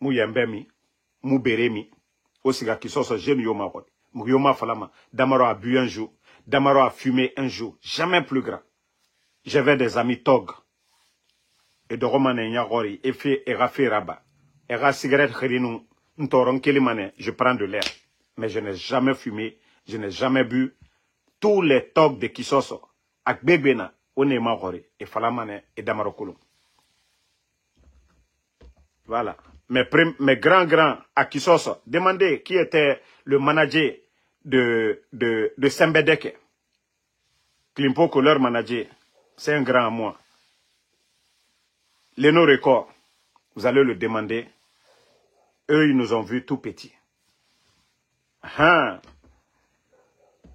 Mou yembemi, mou beremi. Osiga Kisoso, jeune yoma. Mou yoma falama. Damaro a bu un jour. Damaro a fumé un jour. Jamais plus grand. J'avais des amis Tog. Et de Romane Nyagori, Efe et Rafi Rabat. Et la cigarette Kherinou, Ntoron Kelimane, je prends de l'air. Mais je n'ai jamais fumé, je n'ai jamais bu. Tous les Tog de Kisoso, ak Bebena, Onema Gori, et Falamane et Damaro Kolom. Voilà. Mes grands à Kisoso, demandez qui était le manager de Sembedeke. Klimpoko, leur manager, c'est un grand à moi. Leno Record, vous allez le demander. Eux, ils nous ont vus tout petits.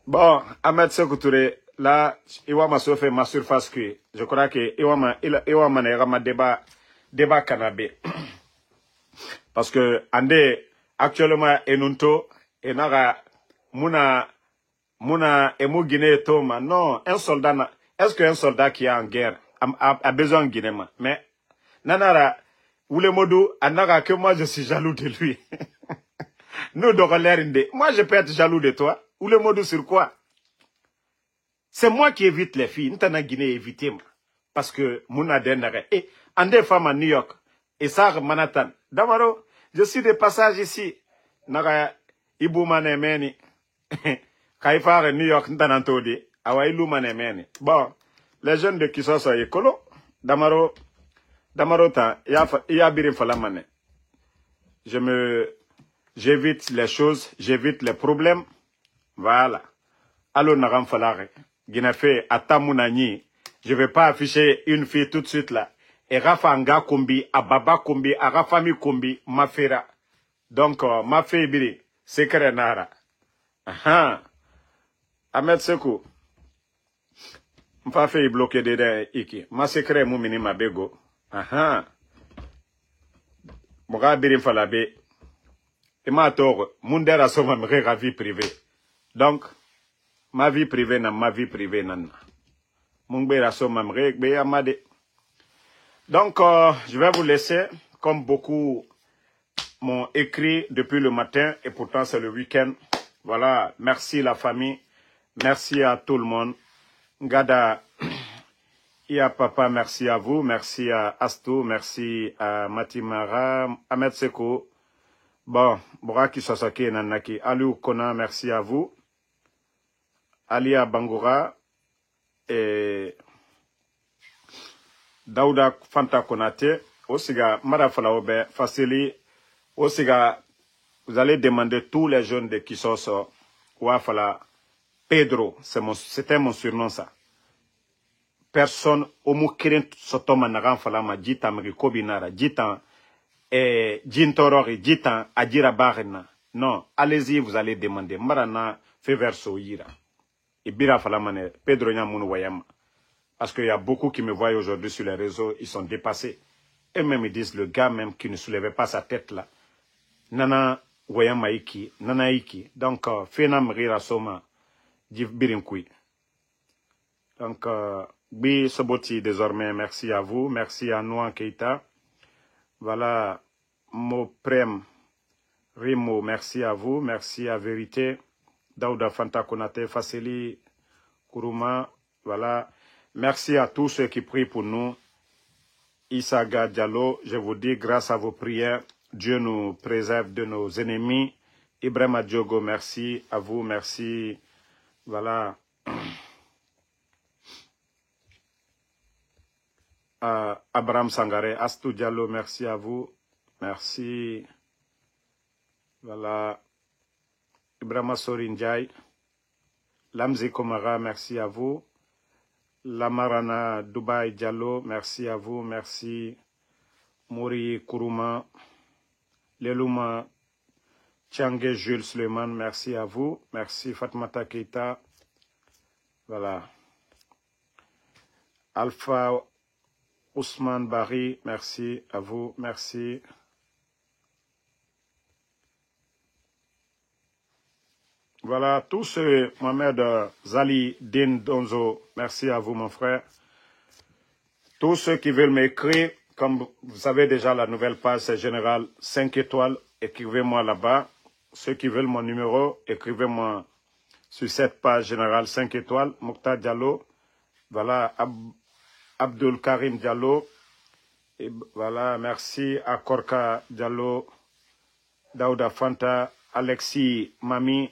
Bon, Ahmed Sekoutouré, là, Iwama se fait ma surface cuit. Je crois que Iwama n'est pas débat canabé. Parce que, actuellement, Enunto, Enara, Mouna, Emu Guinée Toma. Non, un soldat, est-ce qu'un soldat qui est en guerre a besoin de Guinée? Mais, Nanara, Oulemodou, Anara, que moi je suis jaloux de lui. Nous, Dorolérinde, moi je peux être jaloux de toi. Oulemodou sur quoi? C'est moi qui évite les filles. N'tana Guinée éviter moi. Parce que Mouna Denare. Et, Andé femme à New York. Et ça, Manhattan. Damaro, je suis de passage ici. Naga, Ibu Manemeni. Kaifare New York, N'tana Todi. Awa Ilu Manemeni. Bon, les jeunes de Kisoso écolo. Damaro, il y a birim falamane. J'évite les choses, j'évite les problèmes. Voilà. Allo Naram Falare. Guinéfé, Atamounani. Je ne vais pas afficher une fille tout de suite là. Et Rafa Anga Kombi, Ababa Kombi, Arafami Kombi, Mafera. Donc, ma fille Biri, secret Nara. Ahmed Sekou. M'a fait bloquer dedans iki. Ma secret moumini ma bego. Moga birim falabe. Et ma tort, mundera soma mrega vie privée. Donc, ma vie privée na ma vie privée nan. Mungbera soma mrega amade. Donc, je vais vous laisser, comme beaucoup m'ont écrit depuis le matin et pourtant c'est le week-end. Voilà, merci la famille, merci à tout le monde. Ngada, Ia Papa, merci à vous, merci à Astou, merci à Matimara, Ahmed Seko. Bon, Boraki Sosake Nanaki, Aliou Kona, merci à vous. Alia Bangoura et Daouda Fanta Konate, Osiga Marafalaobe, Fasili, Osiga, vous allez demander tous les jeunes de Kisoso, Ouafala, Pedro, c'était mon surnom ça. Personne, Omu Kirin Sotoma Naran Falama, Jitam Rikobinara, Jitam, Jintorori, Jitam, Adjira Barena. Non, allez-y, vous allez demander. Marana, Feverso Yira. Et Bira Falamane, Pedro Nyamoun Wayama. Parce qu'il y a beaucoup qui me voient aujourd'hui sur les réseaux, ils sont dépassés. Et même ils disent, le gars même qui ne soulevait pas sa tête là. Nana Wayama Iki, Nana Iki. Donc, Fenam Rira Soma, Div Birinkui. Donc, Bi Soboti désormais, merci à vous. Merci à Nouan Keita. Voilà, Moprem Rimo, merci à vous. Merci à Vérité. Daouda Fanta Konate, Faseli Kourouma. Voilà. Merci à tous ceux qui prient pour nous. Issaga Diallo, je vous dis, grâce à vos prières, Dieu nous préserve de nos ennemis. Ibrahima Diogo, merci à vous, merci. Voilà. Abraham Sangare, Astou Diallo, merci à vous. Merci. Voilà. Ibrahima Sorinjai. Lamzi Komara, merci à vous. Lamarana Dubaï Diallo, merci à vous. Merci. Mouri Kourouma. Lelouma Tchangé Jules Suleiman, merci à vous. Merci Fatmata Keita. Voilà. Alpha Ousmane Bari, merci à vous, merci. Voilà, tous ceux, Mohamed Zali Din Donzo, merci à vous mon frère. Tous ceux qui veulent m'écrire, comme vous savez déjà la nouvelle page, c'est Général 5 étoiles, écrivez-moi là-bas. Ceux qui veulent mon numéro, écrivez-moi sur cette page Général 5 étoiles, Mokhtar Diallo, voilà, Abdul Karim Diallo, et voilà, merci à Korka Diallo, Daouda Fanta, Alexis Mami,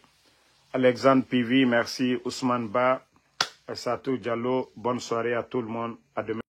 Alexandre Pivi, merci Ousmane Ba, Satou Diallo, bonne soirée à tout le monde, à demain.